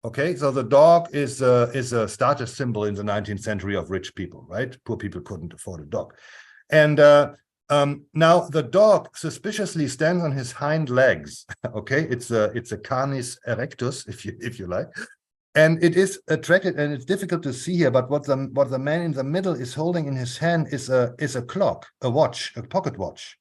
Okay, so the dog is a status symbol in the 19th century of rich people, right? Poor people couldn't afford a dog. And now the dog suspiciously stands on his hind legs. Okay, it's a canis erectus, if you like, and it is attracted, and it's difficult to see here. But what the man in the middle is holding in his hand is a clock, a watch, a pocket watch,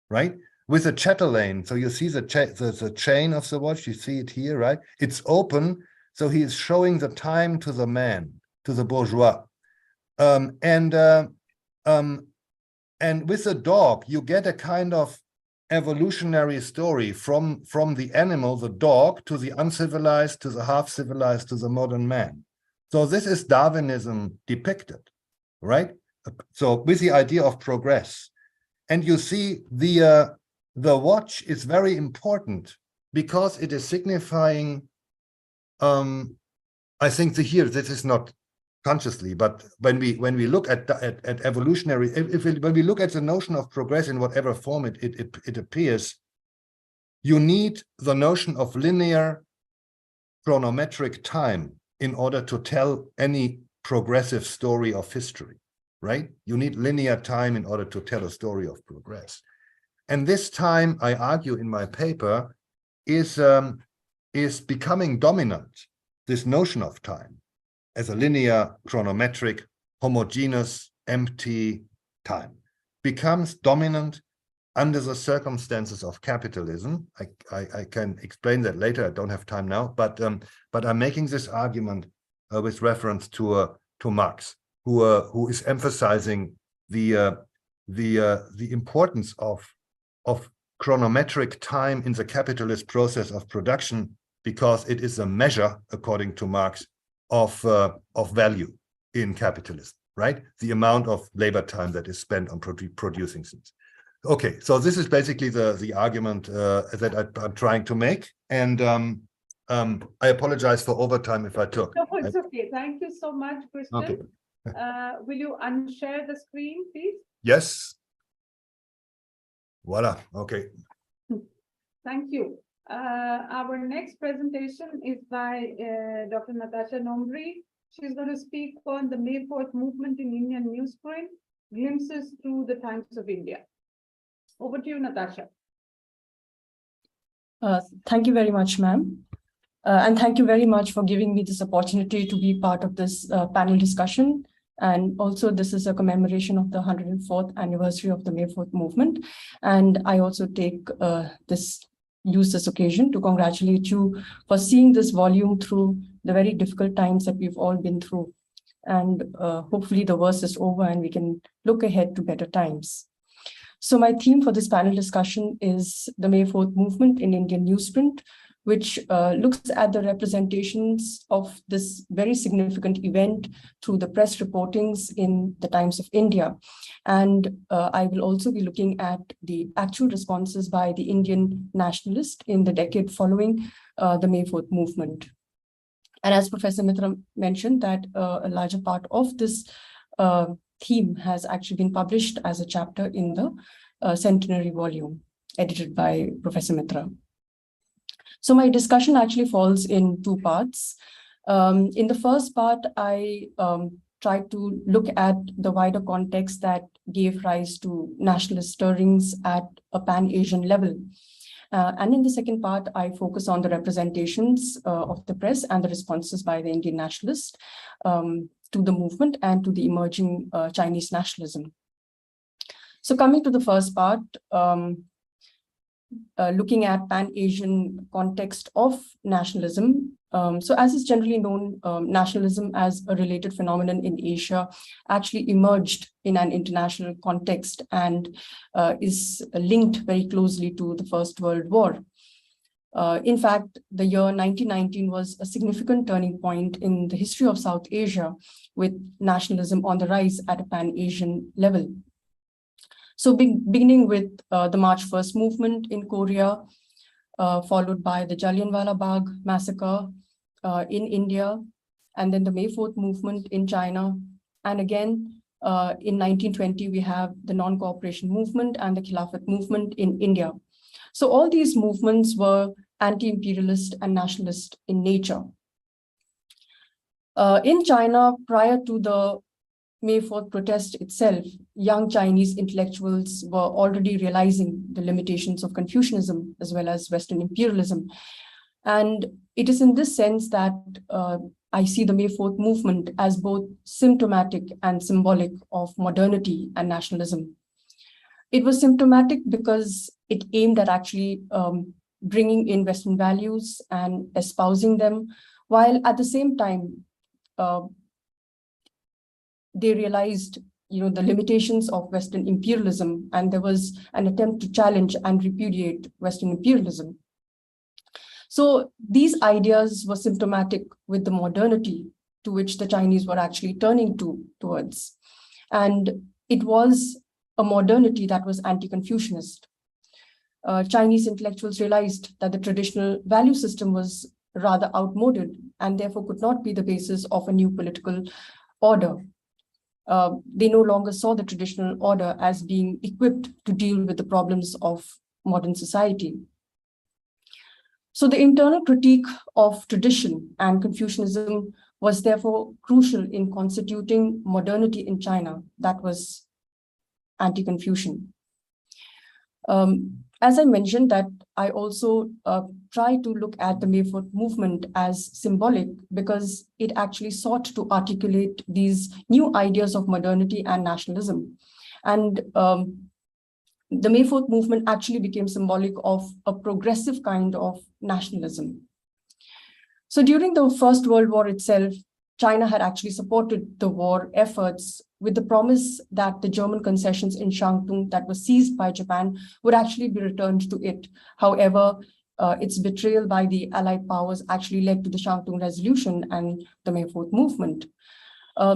right? With a chatelaine. So you see the chain of the watch. You see it here, right? It's open. So he is showing the time to the man, to the bourgeois. And with the dog, you get a kind of evolutionary story from the animal, the dog, to the uncivilized, to the half-civilized, to the modern man. So this is Darwinism depicted, right? So with the idea of progress. And you see the watch is very important because it is signifying, I think this is not consciously, but when we look at evolutionary, when we look at the notion of progress in whatever form it appears, you need the notion of linear chronometric time in order to tell any progressive story of history, right? You need linear time in order to tell a story of progress. And this time, I argue in my paper, is becoming dominant, this notion of time, as a linear, chronometric, homogeneous, empty time, becomes dominant under the circumstances of capitalism. I can explain that later. I don't have time now, but I'm making this argument with reference to Marx, who is emphasizing the importance of chronometric time in the capitalist process of production, because it is a measure, according to Marx, of value in capitalism, right? The amount of labor time that is spent on producing things. Okay, so this is basically the argument that I'm trying to make, and I apologize for overtime if I took. No, it's okay. Thank you so much, Christian. Okay. Will you unshare the screen, please? Yes. Voila. Okay. Thank you. Our next presentation is by Dr. Natasha Nongbri. She's going to speak on the May 4th movement in Indian Newsprint, glimpses through the Times of India. Over to you, Natasha. Thank you very much, ma'am. And thank you very much for giving me this opportunity to be part of this panel discussion. And also, this is a commemoration of the 104th anniversary of the May 4th movement. And I also use this occasion to congratulate you for seeing this volume through the very difficult times that we've all been through. And hopefully the worst is over and we can look ahead to better times. So my theme for this panel discussion is the May 4th movement in Indian Newsprint, which looks at the representations of this very significant event through the press reportings in the Times of India. And I will also be looking at the actual responses by the Indian nationalists in the decade following the May 4th movement. And as Professor Mitra mentioned, that a larger part of this theme has actually been published as a chapter in the centenary volume edited by Professor Mitra. So my discussion actually falls in two parts. In the first part, I tried to look at the wider context that gave rise to nationalist stirrings at a pan-Asian level. And in the second part, I focus on the representations of the press and the responses by the Indian nationalists to the movement and to the emerging Chinese nationalism. So coming to the first part, looking at pan-Asian context of nationalism. So as is generally known, nationalism as a related phenomenon in Asia actually emerged in an international context and is linked very closely to the First World War. In fact, the year 1919 was a significant turning point in the history of South Asia, with nationalism on the rise at a pan-Asian level. So beginning with the March 1st movement in Korea, followed by the Jallianwala Bagh massacre, in India, and then the May 4th movement in China. And again, in 1920, we have the non-cooperation movement and the Khilafat movement in India. So all these movements were anti-imperialist and nationalist in nature. In China, prior to the May 4th protest itself, young Chinese intellectuals were already realizing the limitations of Confucianism as well as Western imperialism. And it is in this sense that I see the May 4th movement as both symptomatic and symbolic of modernity and nationalism. It was symptomatic because it aimed at actually bringing in Western values and espousing them, while at the same time, they realized, the limitations of Western imperialism, and there was an attempt to challenge and repudiate Western imperialism. So these ideas were symptomatic with the modernity to which the Chinese were actually turning towards. And it was a modernity that was anti-Confucianist. Chinese intellectuals realized that the traditional value system was rather outmoded and therefore could not be the basis of a new political order. They no longer saw the traditional order as being equipped to deal with the problems of modern society. So the internal critique of tradition and Confucianism was therefore crucial in constituting modernity in China that was anti-Confucian. As I mentioned, that I also try to look at the May 4th movement as symbolic because it actually sought to articulate these new ideas of modernity and nationalism. And the May 4th movement actually became symbolic of a progressive kind of nationalism. So during the First World War itself, China had actually supported the war efforts with the promise that the German concessions in Shantung that were seized by Japan would actually be returned to it. However, its betrayal by the Allied powers actually led to the Shantung Resolution and the May 4th movement.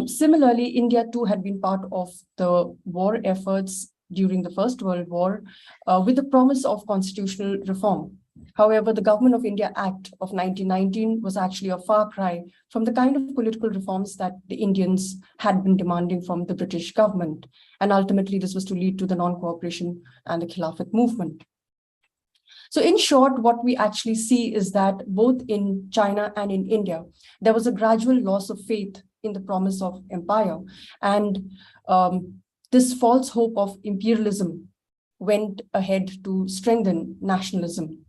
Similarly, India too had been part of the war efforts during the First World War with the promise of constitutional reform. However, the Government of India Act of 1919 was actually a far cry from the kind of political reforms that the Indians had been demanding from the British government. And ultimately, this was to lead to the non-cooperation and the Khilafat movement. So in short, what we actually see is that both in China and in India, there was a gradual loss of faith in the promise of empire. And this false hope of imperialism went ahead to strengthen nationalism.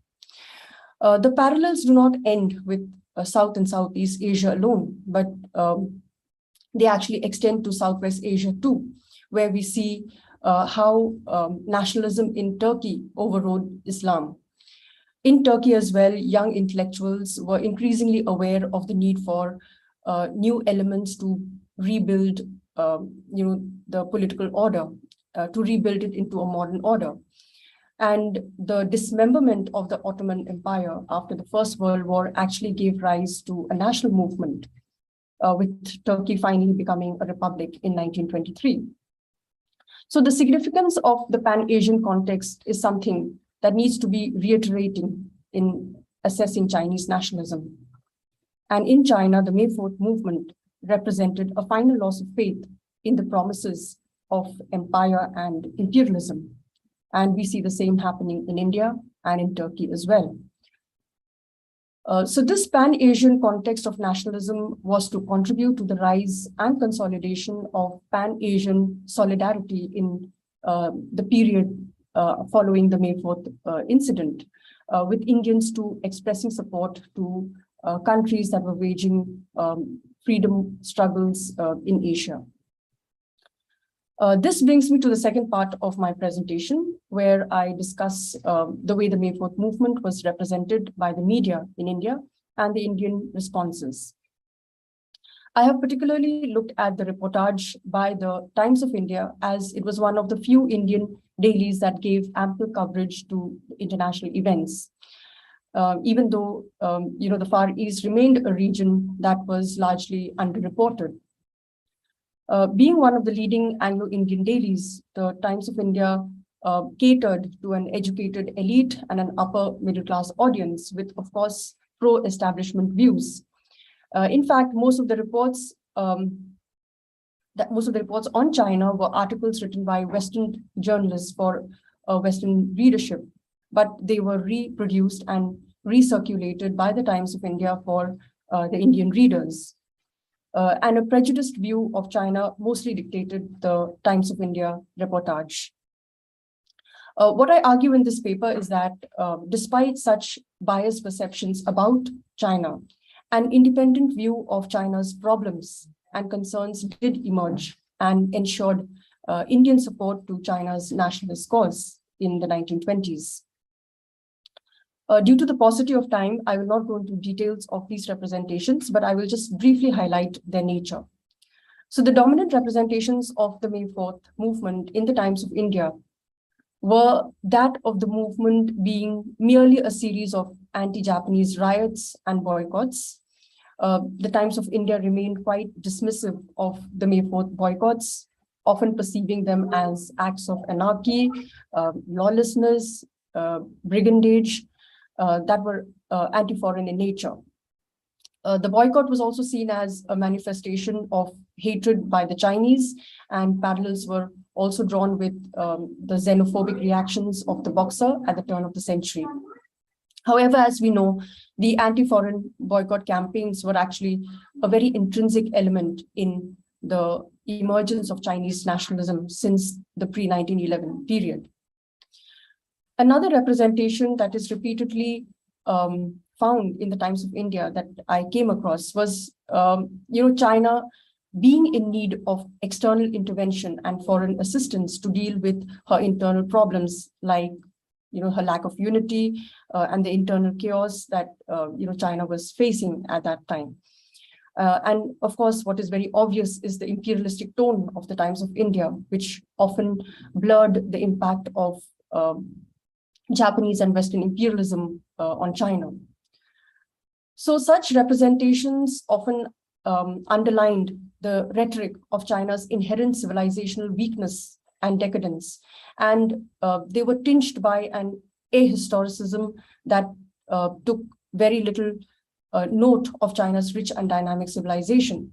The parallels do not end with South and Southeast Asia alone, but they actually extend to Southwest Asia too, where we see how nationalism in Turkey overrode Islam. In Turkey as well, young intellectuals were increasingly aware of the need for new elements to rebuild the political order, to rebuild it into a modern order. And the dismemberment of the Ottoman Empire after the First World War actually gave rise to a national movement, with Turkey finally becoming a republic in 1923. So the significance of the Pan-Asian context is something that needs to be reiterating in assessing Chinese nationalism. And in China, the May 4th movement represented a final loss of faith in the promises of empire and imperialism. And we see the same happening in India and in Turkey as well. So this Pan-Asian context of nationalism was to contribute to the rise and consolidation of Pan-Asian solidarity in the period following the May 4th incident, with Indians too expressing support to countries that were waging freedom struggles in Asia. This brings me to the second part of my presentation, where I discuss the way the May 4th movement was represented by the media in India and the Indian responses. I have particularly looked at the reportage by the Times of India, as it was one of the few Indian dailies that gave ample coverage to international events. Even though the Far East remained a region that was largely underreported. Being one of the leading Anglo-Indian dailies, the Times of India catered to an educated elite and an upper middle class audience with, of course, pro-establishment views. In fact, most of the reports on China were articles written by Western journalists for Western readership, but they were reproduced and recirculated by the Times of India for the Indian readers. And a prejudiced view of China mostly dictated the Times of India reportage. What I argue in this paper is that despite such biased perceptions about China, an independent view of China's problems and concerns did emerge and ensured Indian support to China's nationalist cause in the 1920s. Due to the paucity of time, I will not go into details of these representations, but I will just briefly highlight their nature. So the dominant representations of the May 4th movement in the Times of India were that of the movement being merely a series of anti-Japanese riots and boycotts. The Times of India remained quite dismissive of the May 4th boycotts, often perceiving them as acts of anarchy, lawlessness, brigandage, that were anti-foreign in nature. The boycott was also seen as a manifestation of hatred by the Chinese, and parallels were also drawn with the xenophobic reactions of the Boxer at the turn of the century. However, as we know, the anti-foreign boycott campaigns were actually a very intrinsic element in the emergence of Chinese nationalism since the pre-1911 period. Another representation that is repeatedly found in the Times of India that I came across was, China being in need of external intervention and foreign assistance to deal with her internal problems, like, her lack of unity and the internal chaos that, China was facing at that time. And of course, what is very obvious is the imperialistic tone of the Times of India, which often blurred the impact of Japanese and Western imperialism on China. So such representations often underlined the rhetoric of China's inherent civilizational weakness and decadence, and they were tinged by an ahistoricism that took very little note of China's rich and dynamic civilization.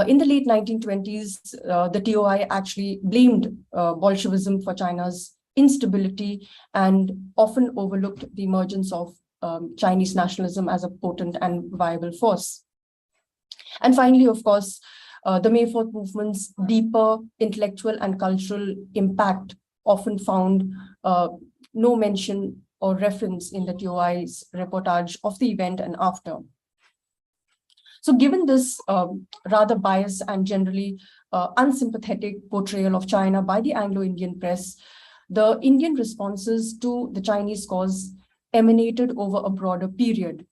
In the late 1920s, the TOI actually blamed Bolshevism for China's instability and often overlooked the emergence of Chinese nationalism as a potent and viable force. And finally, of course, the May 4th movement's deeper intellectual and cultural impact often found no mention or reference in the TOI's reportage of the event and after. So given this rather biased and generally unsympathetic portrayal of China by the Anglo-Indian press, the Indian responses to the Chinese cause emanated over a broader period,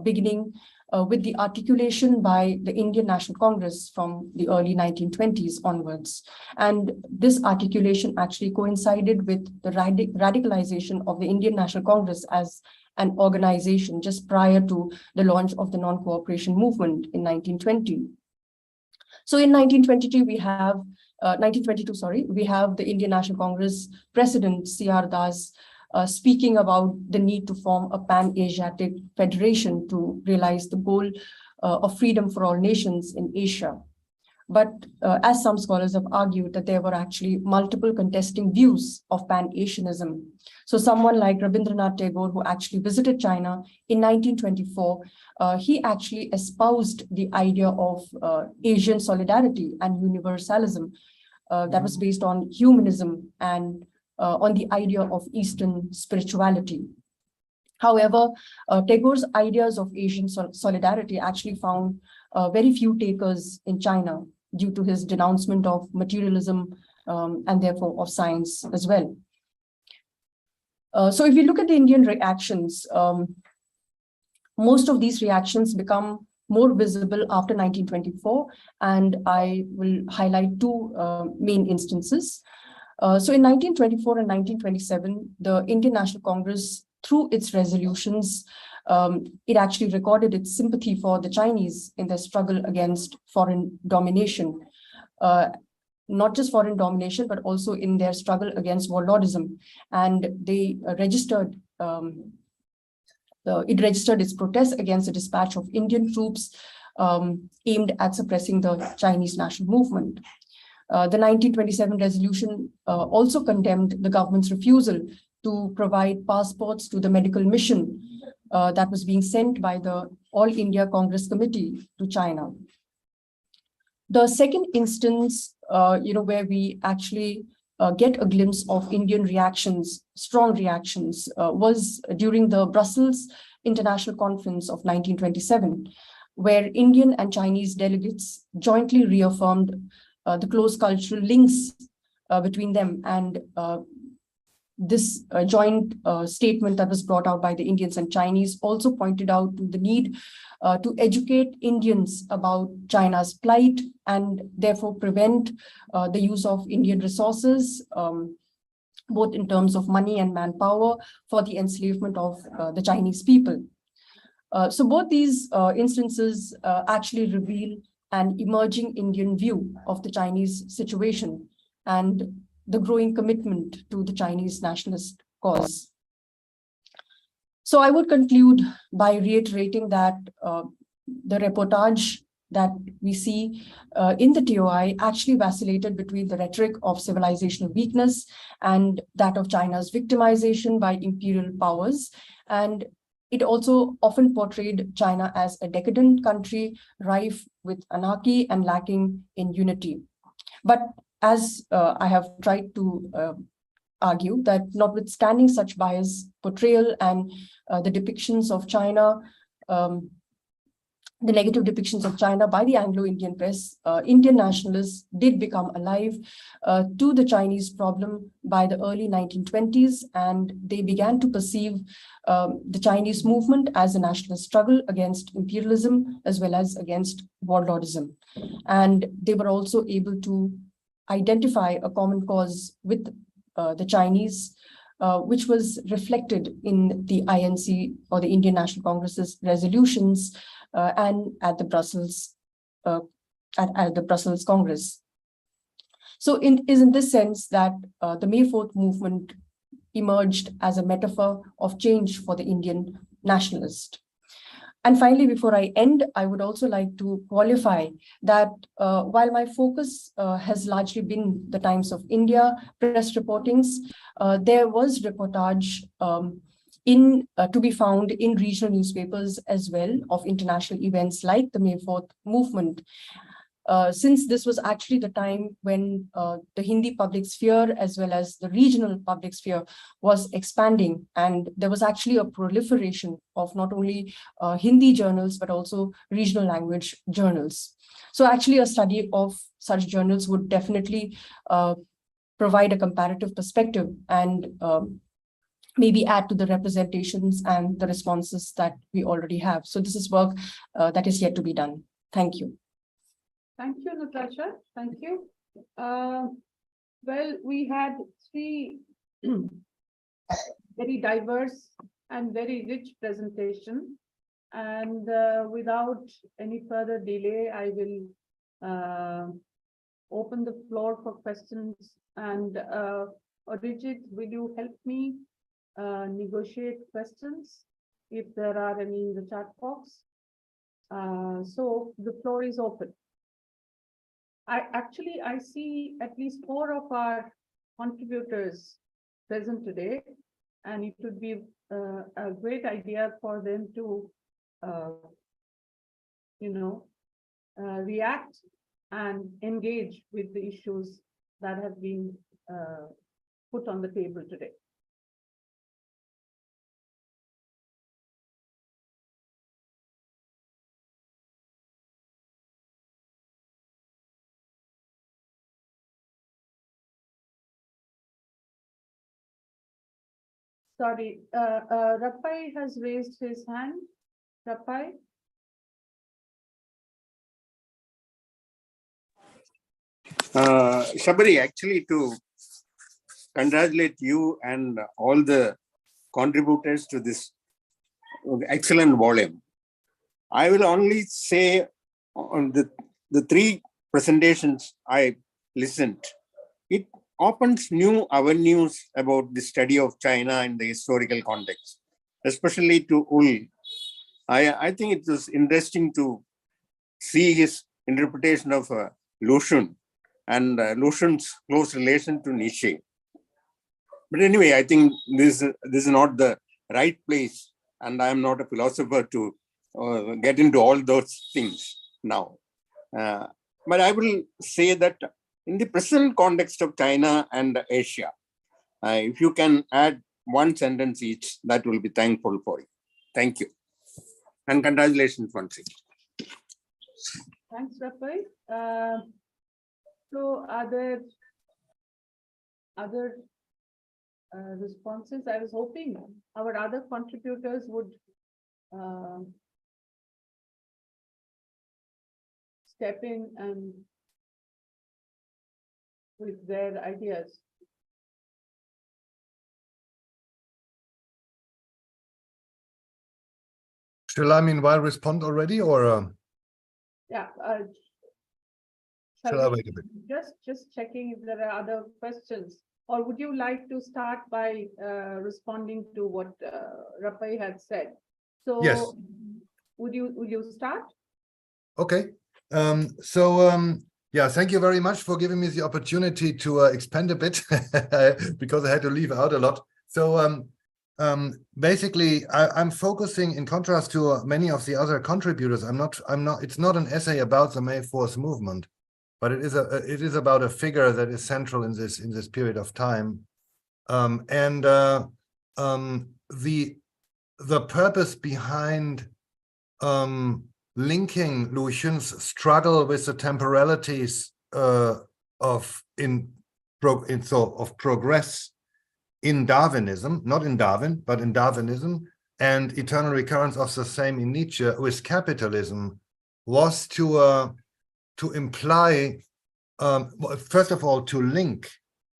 beginning with the articulation by the Indian National Congress from the early 1920s onwards. And this articulation actually coincided with the radicalization of the Indian National Congress as an organization just prior to the launch of the non-cooperation movement in 1920. So in 1922, we have the Indian National Congress President C.R. Das speaking about the need to form a pan-Asiatic federation to realize the goal of freedom for all nations in Asia. But as some scholars have argued, that there were actually multiple contesting views of pan-Asianism. So someone like Rabindranath Tagore, who actually visited China in 1924, he actually espoused the idea of Asian solidarity and universalism that was based on humanism and on the idea of Eastern spirituality. However, Tagore's ideas of Asian solidarity actually found very few takers in China due to his denouncement of materialism and therefore of science as well. So if you look at the Indian reactions, most of these reactions become more visible after 1924, and I will highlight two main instances. So in 1924 and 1927, the Indian National Congress, through its resolutions, it actually recorded its sympathy for the Chinese in their struggle against foreign domination. Not just foreign domination, but also in their struggle against warlordism. And they registered it registered its protest against the dispatch of Indian troops aimed at suppressing the Chinese national movement. The 1927 resolution also condemned the government's refusal to provide passports to the medical mission that was being sent by the All India Congress Committee to China. The second instance, where we actually get a glimpse of Indian reactions, strong reactions, was during the Brussels International Conference of 1927, where Indian and Chinese delegates jointly reaffirmed the close cultural links between them. And this joint statement that was brought out by the Indians and Chinese also pointed out to the need to educate Indians about China's plight and therefore prevent the use of Indian resources, both in terms of money and manpower, for the enslavement of the Chinese people. So both these instances actually reveal an emerging Indian view of the Chinese situation and the growing commitment to the Chinese nationalist cause. So I would conclude by reiterating that the reportage that we see in the TOI actually vacillated between the rhetoric of civilizational weakness and that of China's victimization by imperial powers. And it also often portrayed China as a decadent country, rife with anarchy and lacking in unity. But as I have tried to argue, that notwithstanding such biased portrayal and the depictions of China, the negative depictions of China by the Anglo-Indian press, Indian nationalists did become alive to the Chinese problem by the early 1920s, and they began to perceive the Chinese movement as a nationalist struggle against imperialism as well as against warlordism. And they were also able to identify a common cause with the Chinese, which was reflected in the INC or the Indian National Congress's resolutions and at the Brussels Congress. So it is in this sense that the May 4th movement emerged as a metaphor of change for the Indian nationalist. And finally, before I end, I would also like to qualify that while my focus has largely been the Times of India press reportings, there was reportage to be found in regional newspapers as well of international events like the May 4th movement. Since this was actually the time when the Hindi public sphere as well as the regional public sphere was expanding, and there was actually a proliferation of not only Hindi journals but also regional language journals. So actually a study of such journals would definitely provide a comparative perspective and maybe add to the representations and the responses that we already have. So this is work that is yet to be done. Thank you. Thank you, Natasha. Thank you. Well, we had three very diverse and very rich presentation. And without any further delay, I will open the floor for questions. And Arijit, will you help me negotiate questions if there are any in the chat box? So the floor is open. I see at least 4 of our contributors present today, and it would be a great idea for them to, react and engage with the issues that have been put on the table today. Sorry, Rapai has raised his hand. Rapai? Sabaree, actually to congratulate you and all the contributors to this excellent volume. I will only say on the 3 presentations I listened, it opens new avenues about the study of China in the historical context. especially to Ul. I think it was interesting to see his interpretation of Lucian and Lucian's close relation to Nietzsche. But anyway, I think this is not the right place, and I am not a philosopher to get into all those things now. But I will say that in the present context of China and Asia, if you can add one sentence each, that will be thankful for you. Thank you. And congratulations once again. Thanks, Rafael. So are there other responses? I was hoping our other contributors would step in and with their ideas. Shall I meanwhile respond already, or Yeah. shall I wait a bit? Just checking if there are other questions, or would you like to start by responding to what Rafael had said? So Yes. would you start? Okay. Yeah, thank you very much for giving me the opportunity to expand a bit because I had to leave out a lot. So basically, I'm focusing, in contrast to many of the other contributors. It's not an essay about the May 4th movement, but it is about a figure that is central in this period of time, and the purpose behind linking Lucian's struggle with the temporalities of progress in Darwinism, not in Darwin, but in Darwinism, and eternal recurrence of the same in Nietzsche with capitalism, was to imply, first of all, to link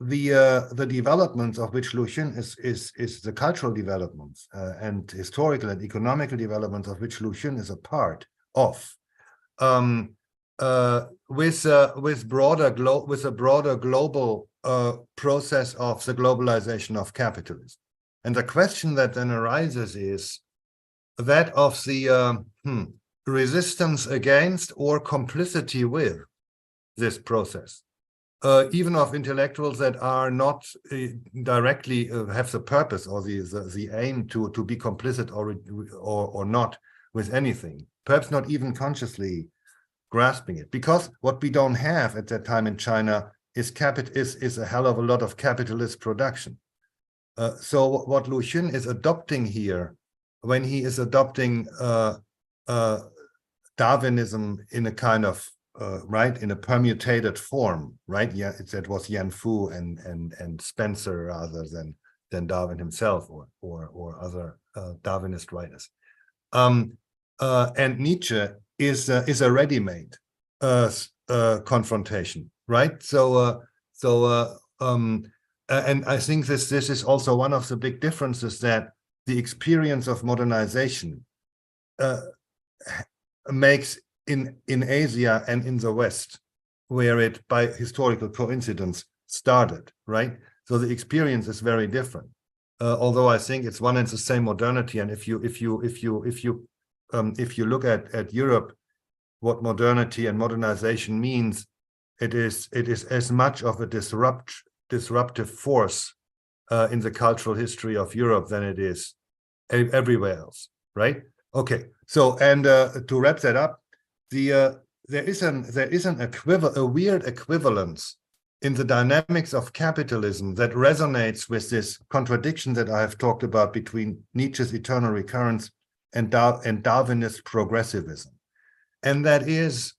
the developments of which Lucian is the cultural developments and historical and economical developments of which Lucian is a part of, with a broader global process of the globalization of capitalism. And the question that then arises is that of the resistance against or complicity with this process, even of intellectuals that are not directly have the purpose or the aim to be complicit or not with anything, perhaps not even consciously grasping it, because what we don't have at that time in China is a hell of a lot of capitalist production. So what Lucian is adopting here, when he is adopting Darwinism in a kind of in a permutated form, right? Yeah, that was Yan Fu and Spencer rather than Darwin himself or other Darwinist writers. And Nietzsche is a ready-made confrontation, right? And I think this is also one of the big differences, that the experience of modernization makes in Asia and in the West, where it by historical coincidence started, right? So the experience is very different. Although I think it's one and the same modernity, and if you look at Europe, what modernity and modernization means, it is as much of a disruptive force in the cultural history of Europe than it is everywhere else, right? Okay, so and to wrap that up, there is a weird equivalence in the dynamics of capitalism that resonates with this contradiction that I have talked about between Nietzsche's eternal recurrence and Darwinist progressivism, and that is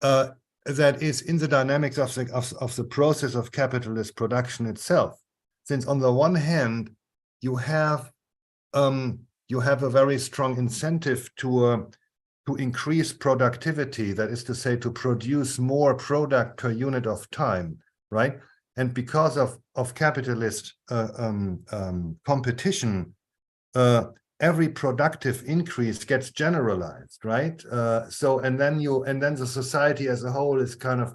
in the dynamics of the process of capitalist production itself. Since on the one hand you have a very strong incentive to increase productivity, that is to say, to produce more product per unit of time, right? And because of capitalist competition, every productive increase gets generalized, right? And then the society as a whole is kind of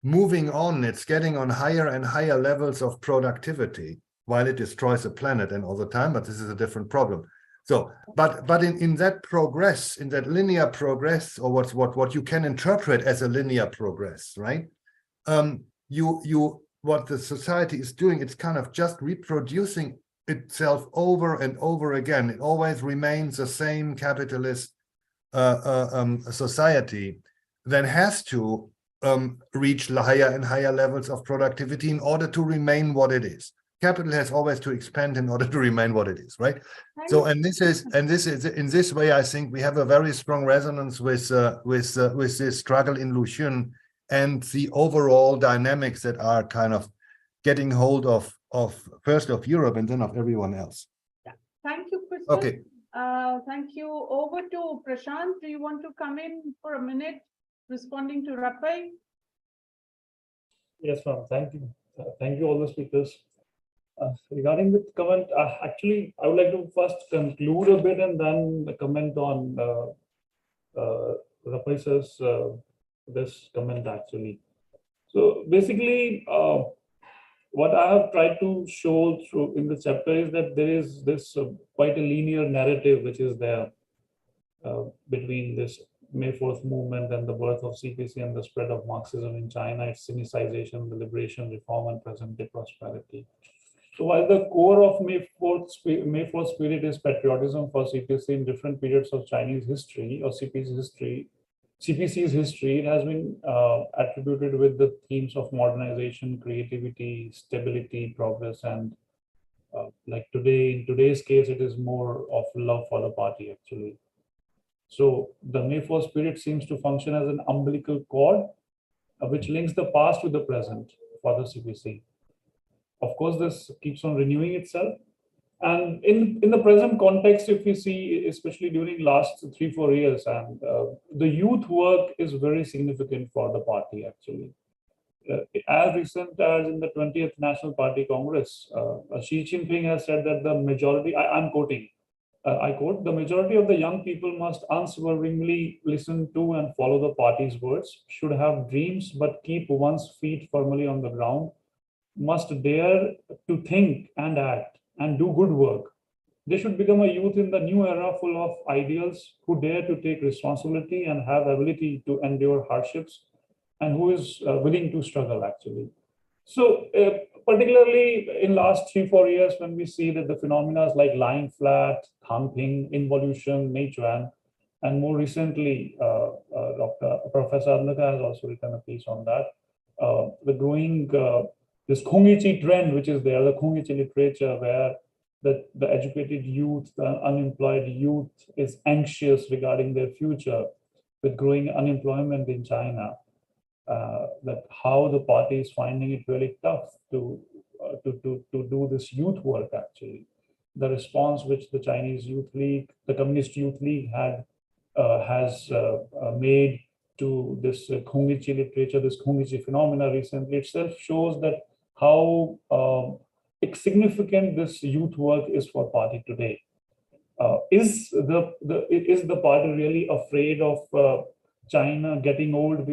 moving on. It's getting on higher and higher levels of productivity while it destroys the planet and all the time. But this is a different problem. So, but in that progress, in that linear progress, or what you can interpret as a linear progress, right? What the society is doing, it's kind of just reproducing itself over and over again. It always remains the same capitalist society that has to reach higher and higher levels of productivity in order to remain what it is. Capital has always to expand in order to remain what it is, right? So, and this is in this way, I think we have a very strong resonance with this struggle in Luxun and the overall dynamics that are kind of getting hold of first of Europe and then of everyone else. Yeah. Thank you, Prashant. Okay. Thank you. Over to Prashant. Do you want to come in for a minute responding to Rapai? Yes, ma'am. Thank you. Thank you, all the speakers. Regarding the comment, actually, I would like to first conclude a bit and then comment on Rapai sir's this comment actually. So basically, what I have tried to show through in the chapter is that there is this quite a linear narrative which is there between this May 4th movement and the birth of CPC and the spread of Marxism in China, its sinicization, the liberation, reform, and present-day prosperity. So while the core of May 4th spirit is patriotism for CPC in different periods of Chinese history or CPC's history, it has been attributed with the themes of modernization, creativity, stability, progress, and like today, in today's case, it is more of love for the party actually. So the May 4th spirit seems to function as an umbilical cord which links the past with the present for the CPC. Of course, this keeps on renewing itself. And in the present context, if we see, especially during last 3-4 years, and the youth work is very significant for the party, actually. As recent as in the 20th National Party Congress, Xi Jinping has said that the majority, I'm quoting, I quote, the majority of the young people must unswervingly listen to and follow the party's words, should have dreams, but keep one's feet firmly on the ground, must dare to think and act and do good work. They should become a youth in the new era full of ideals who dare to take responsibility and have ability to endure hardships and who is willing to struggle actually. So particularly in last 3-4 years, when we see that the phenomena like lying flat, thumping, involution, Meichuan, and more recently, Professor Adlaka has also written a piece on that. The growing this Kongyichi trend, which is there, the Kongyichi literature, where the educated youth, the unemployed youth is anxious regarding their future with growing unemployment in China. That how the party is finding it really tough to do this youth work actually. The response which the Chinese Youth League, the Communist Youth League has made to this Kongyichi literature, this Kongyichi phenomena recently itself shows that how significant this youth work is for party today. Is the party really afraid of China getting old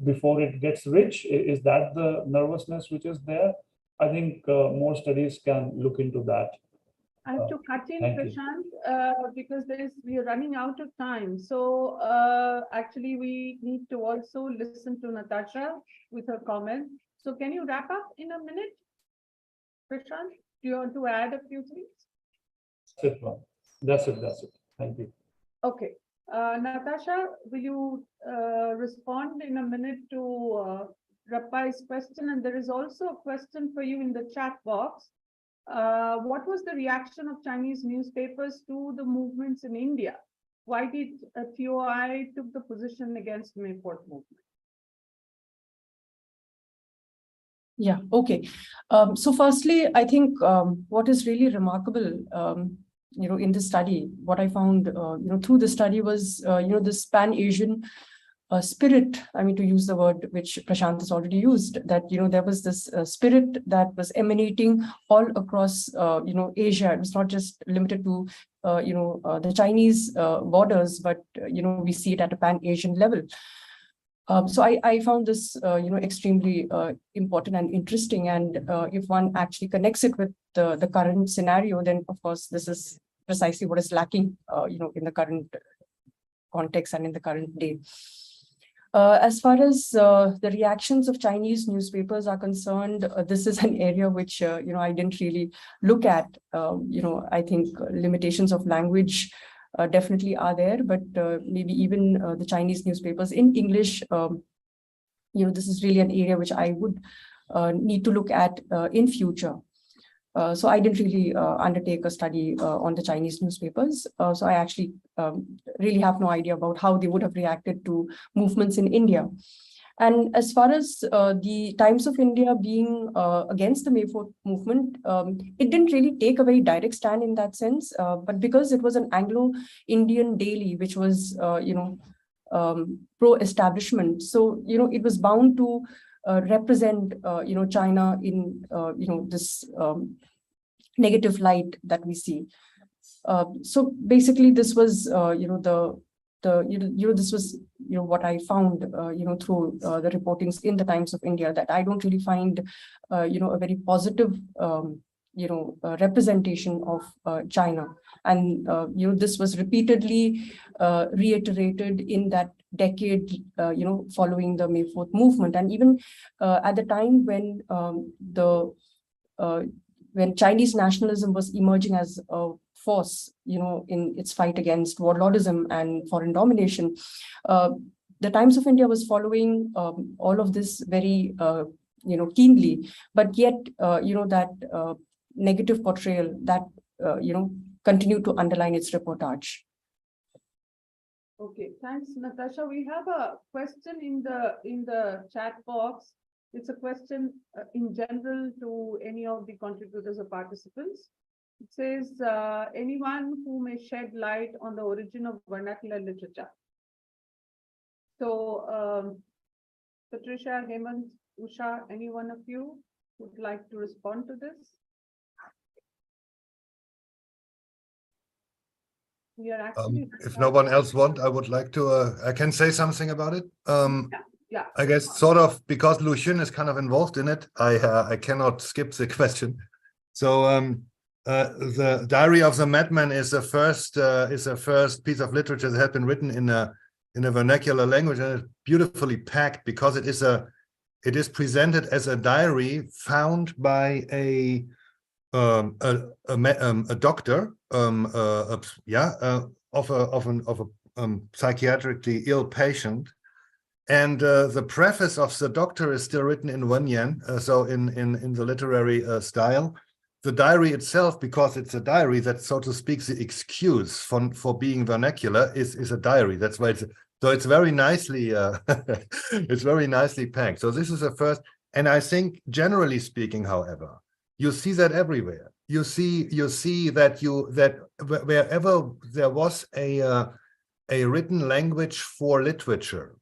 before it gets rich? Is that the nervousness which is there? I think more studies can look into that. I have to cut in, Prashant, because we are running out of time. So actually, we need to also listen to Natasha with her comment. So can you wrap up in a minute, Prashant? Do you want to add a few things? That's it. Thank you. Okay. Natasha, will you respond in a minute to Rapai's question? And there is also a question for you in the chat box. What was the reaction of Chinese newspapers to the movements in India? Why did TOI took the position against May 4th movement? Yeah, okay. So firstly, I think what is really remarkable, in this study, what I found, through the study was, this pan-Asian spirit, to use the word which Prashant has already used, that, there was this spirit that was emanating all across, Asia. It was not just limited to, the Chinese borders, but, we see it at a pan-Asian level. So I found this, extremely important and interesting. And if one actually connects it with the current scenario, then of course this is precisely what is lacking, in the current context and in the current day. As far as the reactions of Chinese newspapers are concerned, this is an area which, I didn't really look at. I think limitations of language definitely are there, but maybe even the Chinese newspapers in English, this is really an area which I would need to look at in future. So I didn't really undertake a study on the Chinese newspapers. So I actually really have no idea about how they would have reacted to movements in India. And as far as the Times of India being against the May 4th movement, it didn't really take a very direct stand in that sense, but because it was an Anglo-Indian daily, which was, pro-establishment. So, it was bound to represent, China in, this negative light that we see. So basically, this was, this was, what I found, through the reportings in the Times of India, that I don't really find, a very positive, representation of China. And, this was repeatedly reiterated in that decade, following the May 4th movement. And even at the time when when Chinese nationalism was emerging as a force, in its fight against warlordism and foreign domination, the Times of India was following all of this very, keenly, but yet, that negative portrayal that, continued to underline its reportage. Okay, thanks, Natasha. We have a question in the chat box. It's a question in general to any of the contributors or participants. It says, anyone who may shed light on the origin of vernacular literature. So, Patricia, Hemant, Usha, any one of you would like to respond to this? We are actually. If no one else wants, I would like to, I can say something about it. Yeah. I guess sort of because Lu Xun is kind of involved in it, I cannot skip the question. So the Diary of the Madman is the first piece of literature that had been written in a vernacular language, and it's beautifully packed because it is presented as a diary found by a doctor, of a psychiatrically ill patient. And the preface of the doctor is still written in Wenyan, so in the literary style. The diary itself, because it's a diary, that, so to speak, the excuse for being vernacular is a diary. That's why it's very nicely it's very nicely packed. So this is the first, and I think generally speaking, however, you see that everywhere. You see that wherever there was a written language for literature,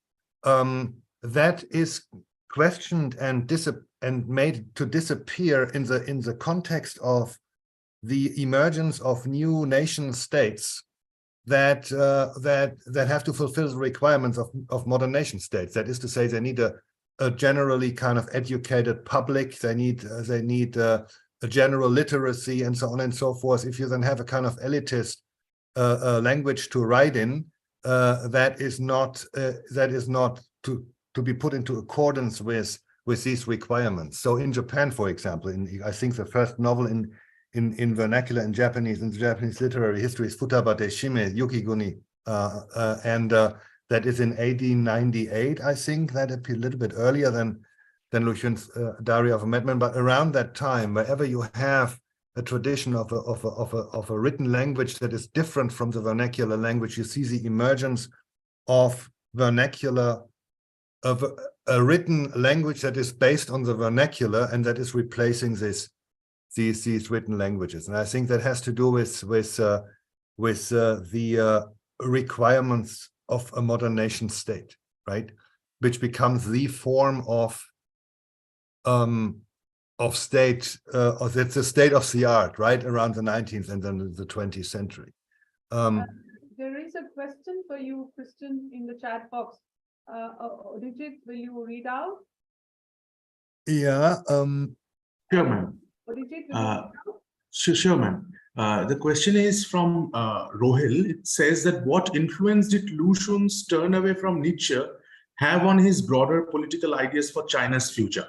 that is questioned and made to disappear in the context of the emergence of new nation states that have to fulfill the requirements of modern nation states. That is to say, they need a generally kind of educated public. They need a general literacy and so on and so forth. If you then have a kind of elitist language to write in, that is not to be put into accordance with these requirements. So in Japan, for example, I think the first novel in vernacular in Japanese, in the Japanese literary history, is Futabate Shime Yukiguni, and that is in AD 98, I think. That appeared a little bit earlier than Lu Xun's Diary of a Madman, but around that time, wherever you have a tradition of a written language that is different from the vernacular language, you see the emergence of vernacular, of a written language that is based on the vernacular and that is replacing these written languages. And I think that has to do with the requirements of a modern nation state, right? Which becomes the form of state, or that's the state of the art, right, around the 19th and then the 20th century. There is a question for you, Christian, in the chat box. Richard, will you read out? Yeah. Sure, ma'am. Richard, will you read out? Sure, ma'am. The question is from Rohil. It says that what influence did Lu Xun's turn away from Nietzsche have on his broader political ideas for China's future?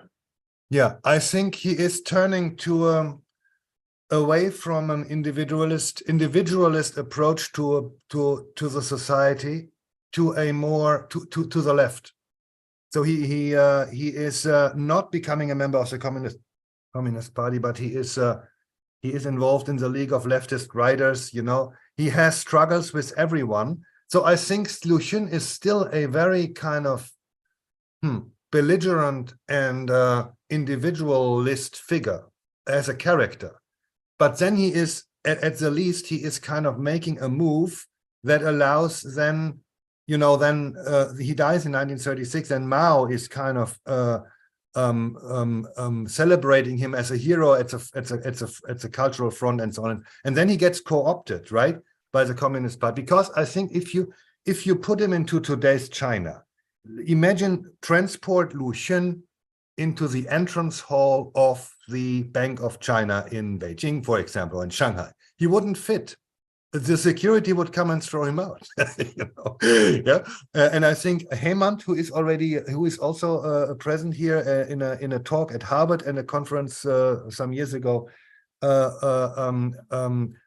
Yeah, I think he is turning to away from an individualist approach to the society to a more to the left. So he is not becoming a member of the Communist Party, but he is involved in the League of Leftist Writers. You know, he has struggles with everyone. So I think Lu Xun is still a very kind of belligerent and individualist figure as a character. But then he is, at the least, he is kind of making a move that allows then, you know, then he dies in 1936, and Mao is kind of celebrating him as a hero at a cultural front and so on. And then he gets co-opted, right, by the Communist Party. Because I think if you put him into today's China, imagine transport Lu Xun into the entrance hall of the Bank of China in Beijing, for example, in Shanghai. He wouldn't fit. The security would come and throw him out. You know? Yeah. And I think Hemant, who is also present here in a talk at Harvard and a conference some years ago,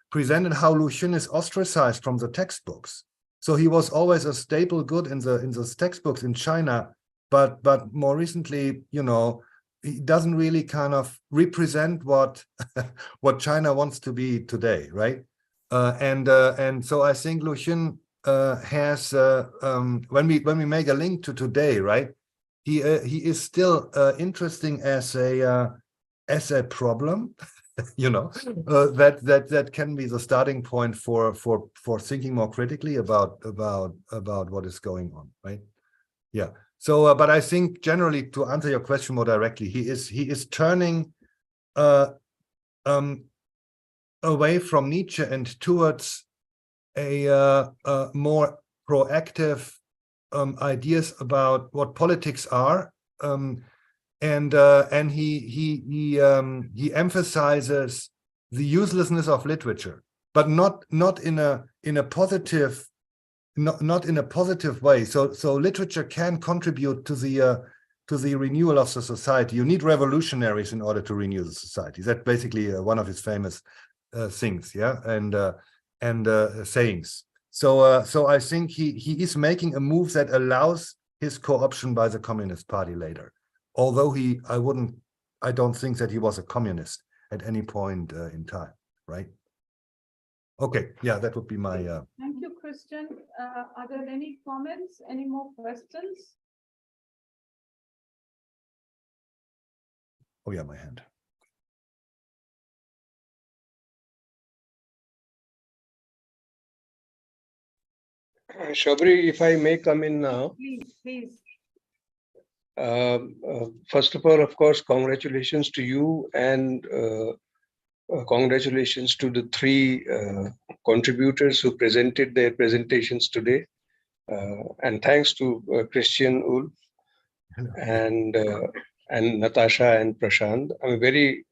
presented how Lu Xun is ostracized from the textbooks. So he was always a staple good in the textbooks in China, but more recently, you know, he doesn't really kind of represent what China wants to be today, right? And so I think Lu Xun has when we make a link to today, right? He is still interesting as a problem, you know, that can be the starting point for thinking more critically about what is going on, right? Yeah. So, but I think generally, to answer your question more directly, he is turning away from Nietzsche and towards a more proactive ideas about what politics are, and he emphasizes the uselessness of literature, but not in a positive. Not in a positive way. So literature can contribute to the renewal of the society. You need revolutionaries in order to renew the society. That's basically one of his famous things, yeah, and sayings. So I think he is making a move that allows his co-option by the Communist Party later. Although I don't think that he was a communist at any point in time, right? Okay, yeah, that would be my. Thank you, Christian. Are there any comments? Any more questions? Oh yeah, my hand. Sabaree, if I may come in now. Please. First of all, of course, congratulations to you, and congratulations to the three contributors who presented their presentations today. And thanks to Christian, Ulf, and Natasha and Prashant. I mean, very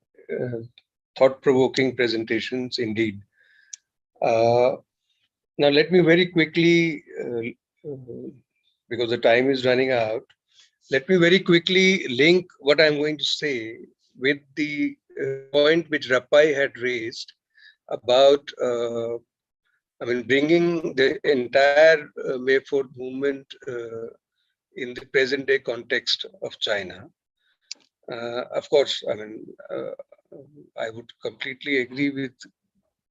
thought-provoking presentations indeed. Now, let me very quickly, because the time is running out, let me very quickly link what I'm going to say with the point which Rappai had raised about, bringing the entire May 4th movement in the present day context of China. Of course, I would completely agree with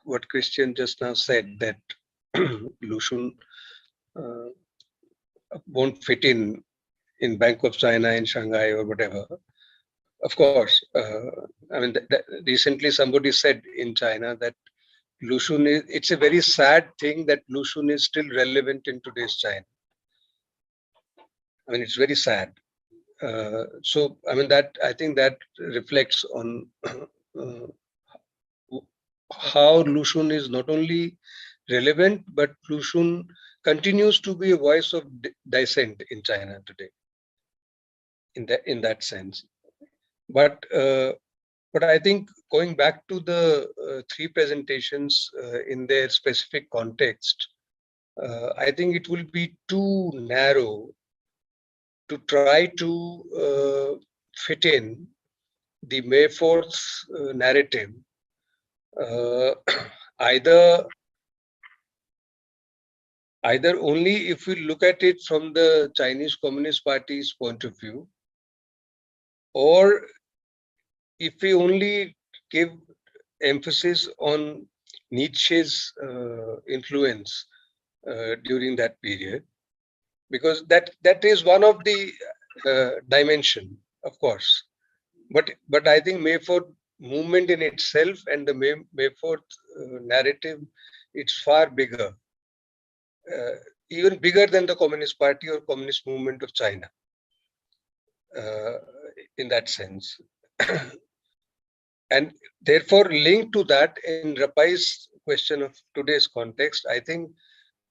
what Christian just now said, that Lu Xun won't fit in Bank of China, in Shanghai or whatever. Of course, recently somebody said in China that Lu Xun it's a very sad thing that Lu Xun is still relevant in today's China. I mean, it's very sad. So, I think that reflects on how Lu Xun is not only relevant, but Lu Xun continues to be a voice of dissent in China today, in that sense. But but I think going back to the three presentations in their specific context, I think it will be too narrow to try to fit in the May 4th narrative, either only if we look at it from the Chinese Communist Party's point of view, or if we only give emphasis on Nietzsche's influence during that period, because that is one of the dimension, of course. But I think May 4th movement in itself and the May 4th narrative, it's far bigger, even bigger than the Communist Party or Communist movement of China, in that sense. And therefore, linked to that, in Rapai's question of today's context, I think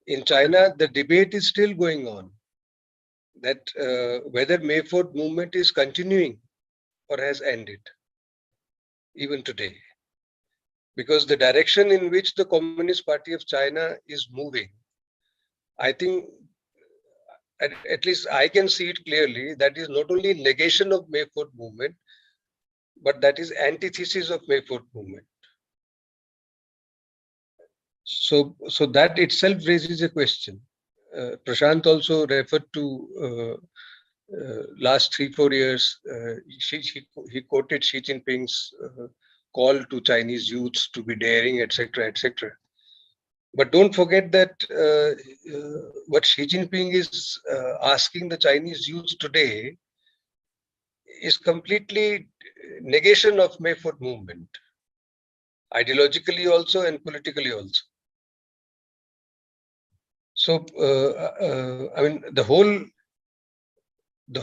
in China, the debate is still going on, that whether May 4th movement is continuing or has ended, even today. Because the direction in which the Communist Party of China is moving, I think, at least I can see it clearly, that is not only negation of May 4th movement, but that is antithesis of May 4th movement. So that itself raises a question. Prashant also referred to last 3-4 years. He quoted Xi Jinping's call to Chinese youths to be daring, etc., etc. But don't forget that what Xi Jinping is asking the Chinese youths today is completely negation of May 4th movement, ideologically also and politically also. So, I mean, the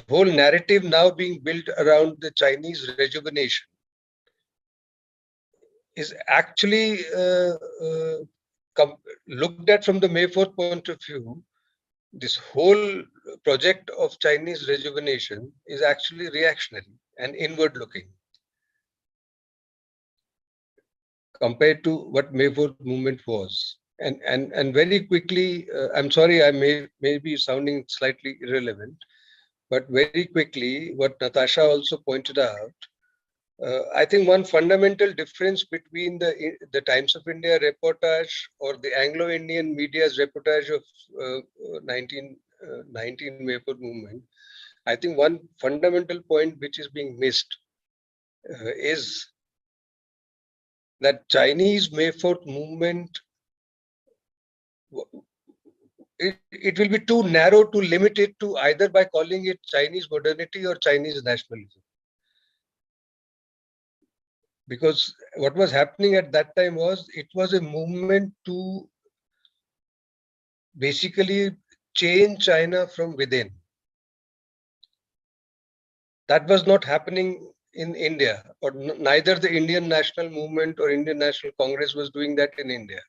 whole narrative now being built around the Chinese rejuvenation is actually looked at from the May 4th point of view. This whole project of Chinese rejuvenation is actually reactionary and inward looking compared to what May 4th movement was. And very quickly, I'm sorry, I may be sounding slightly irrelevant, but very quickly, what Natasha also pointed out, I think one fundamental difference between the Times of India reportage or the Anglo-Indian media's reportage of 1919 May 4th movement, I think one fundamental point which is being missed is that Chinese May 4th movement, it will be too narrow to limit it to either by calling it Chinese modernity or Chinese nationalism. Because what was happening at that time was, it was a movement to basically change China from within. That was not happening in India, or neither the Indian National Movement or Indian National Congress was doing that in India.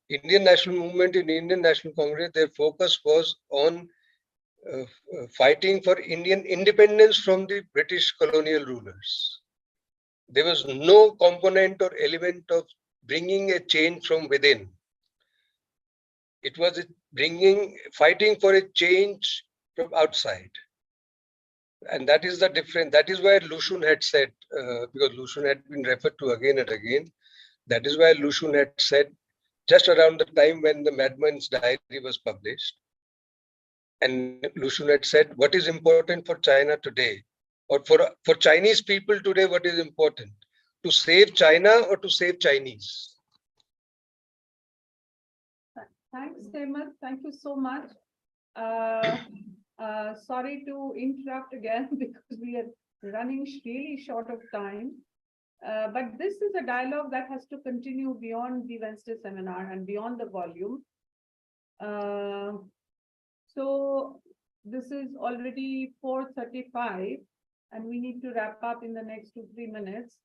Indian National Movement in Indian National Congress, their focus was on fighting for Indian independence from the British colonial rulers. There was no component or element of bringing a change from within. It was fighting for a change from outside. And that is the difference. That is why Lu Xun had said, because Lu Xun had been referred to again and again, that is why Lu Xun had said, just around the time when the Madman's Diary was published, and Lu Xun had said, what is important for China today, or for Chinese people today, what is important? To save China or to save Chinese? Thanks, Hemant. Thank you so much. Sorry to interrupt again because we are running really short of time. But this is a dialogue that has to continue beyond the Wednesday seminar and beyond the volume. So this is already 4:35 and we need to wrap up in the next 2-3 minutes.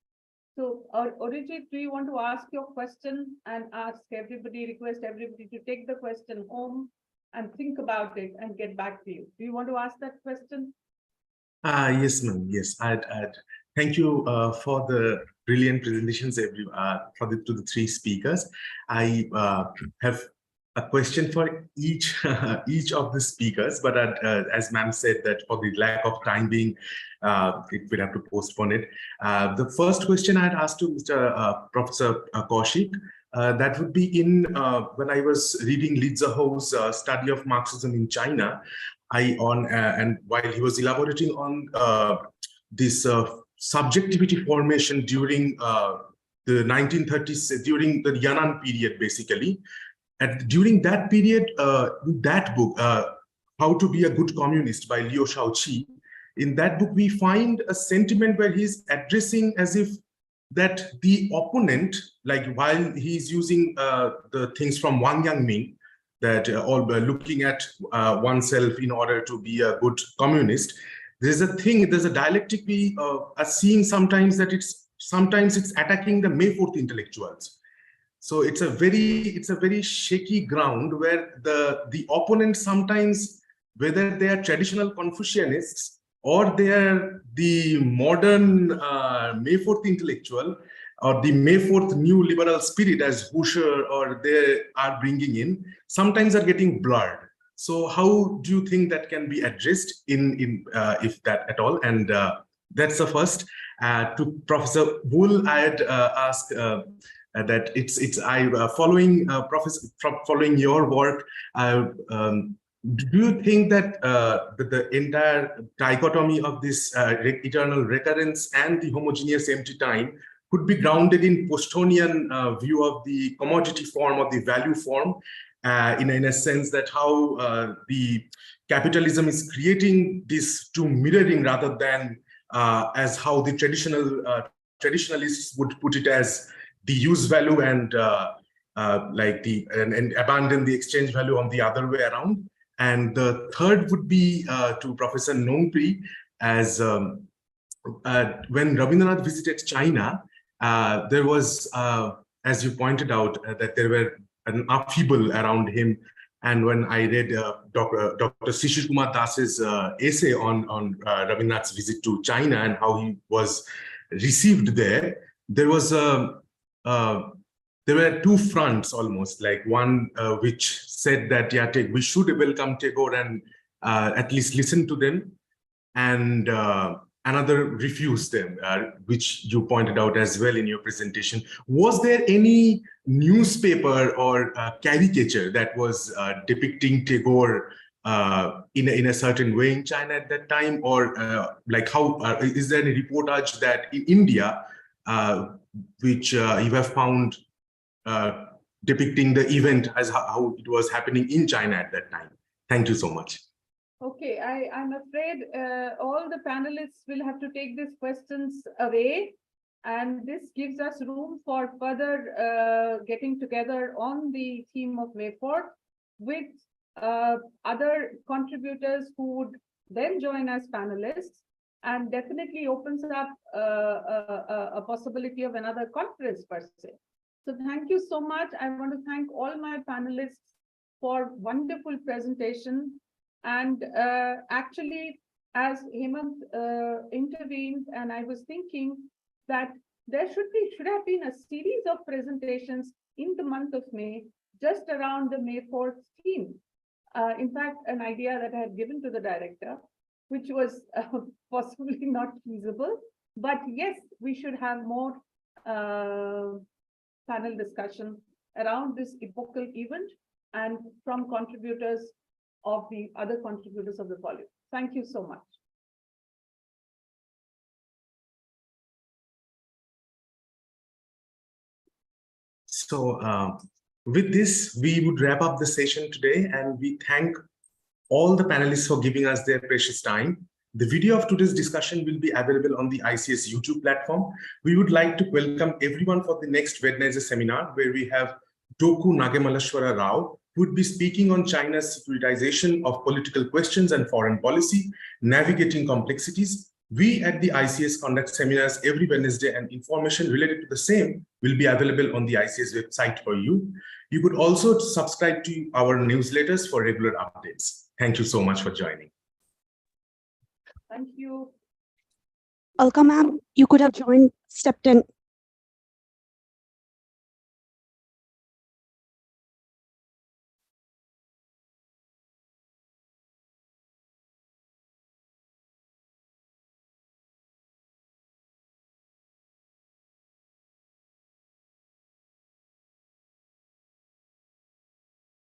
So Arijit, do you want to ask your question and request everybody to take the question home and think about it and get back to you? Do you want to ask that question? Yes, ma'am. Yes, I'd Thank you for the brilliant presentations, to the three speakers. I have a question for each of the speakers, but as ma'am said, that for the lack of time being, we'll have to postpone it. The first question I had asked to Mr. Professor Kaushik, that would be in when I was reading Li Zihou's study of Marxism in China, and while he was elaborating on this subjectivity formation during the 1930s, during the Yan'an period, basically. And during that period, in that book, How to Be a Good Communist by Liu Shaoqi, in that book, we find a sentiment where he's addressing as if that the opponent, like while he's using the things from Wang Yangming, that all looking at oneself in order to be a good communist, there's a dialectic we are seeing sometimes that sometimes it's attacking the May 4th intellectuals. So it's a very shaky ground where the opponent sometimes, whether they are traditional Confucianists or they are the modern May 4th intellectual or the May 4th new liberal spirit as Husserl or they are bringing in, sometimes are getting blurred. So how do you think that can be addressed if that at all? And that's the first. To Professor Bull, I had asked that following your work, do you think that the entire dichotomy of this eternal recurrence and the homogeneous empty time could be grounded in Postonian view of the commodity form or the value form? In a sense that how the capitalism is creating this to mirroring rather than as how the traditionalists would put it as the use value and and abandon the exchange value on the other way around. And the third would be to Professor Nongbri, as when Rabindranath visited China, there was, as you pointed out, that there were an upheaval around him. And when I read Dr. Shishir Kumar Das's essay on Rabindranath's visit to China and how he was received there, there were two fronts almost, like one which said that we should welcome Tagore and at least listen to them, and another refused them, which you pointed out as well in your presentation. Was there any newspaper or caricature that was depicting Tagore in a certain way in China at that time? Or is there any reportage that in India, which you have found depicting the event as how it was happening in China at that time? Thank you so much. Okay, I'm afraid all the panelists will have to take these questions away, and this gives us room for further getting together on the theme of May 4th with other contributors who would then join as panelists, and definitely opens up a possibility of another conference per se. So thank you so much. I want to thank all my panelists for wonderful presentation. And actually, as Hemant intervened, and I was thinking that there should have been a series of presentations in the month of May, just around the May 4th theme. In fact, an idea that I had given to the director, which was possibly not feasible. But yes, we should have more panel discussion around this epochal event and from contributors of the other contributors of the volume. Thank you so much. So with this, we would wrap up the session today, and we thank all the panelists for giving us their precious time. The video of today's discussion will be available on the ICS YouTube platform. We would like to welcome everyone for the next Wednesday seminar, where we have Doku Nagemaleshwara Rao, who would be speaking on China's securitization of political questions and foreign policy, navigating complexities. We at the ICS conduct seminars every Wednesday, and information related to the same will be available on the ICS website for you. You could also subscribe to our newsletters for regular updates. Thank you so much for joining. Thank you. Alka ma'am, you could have joined, stepped in.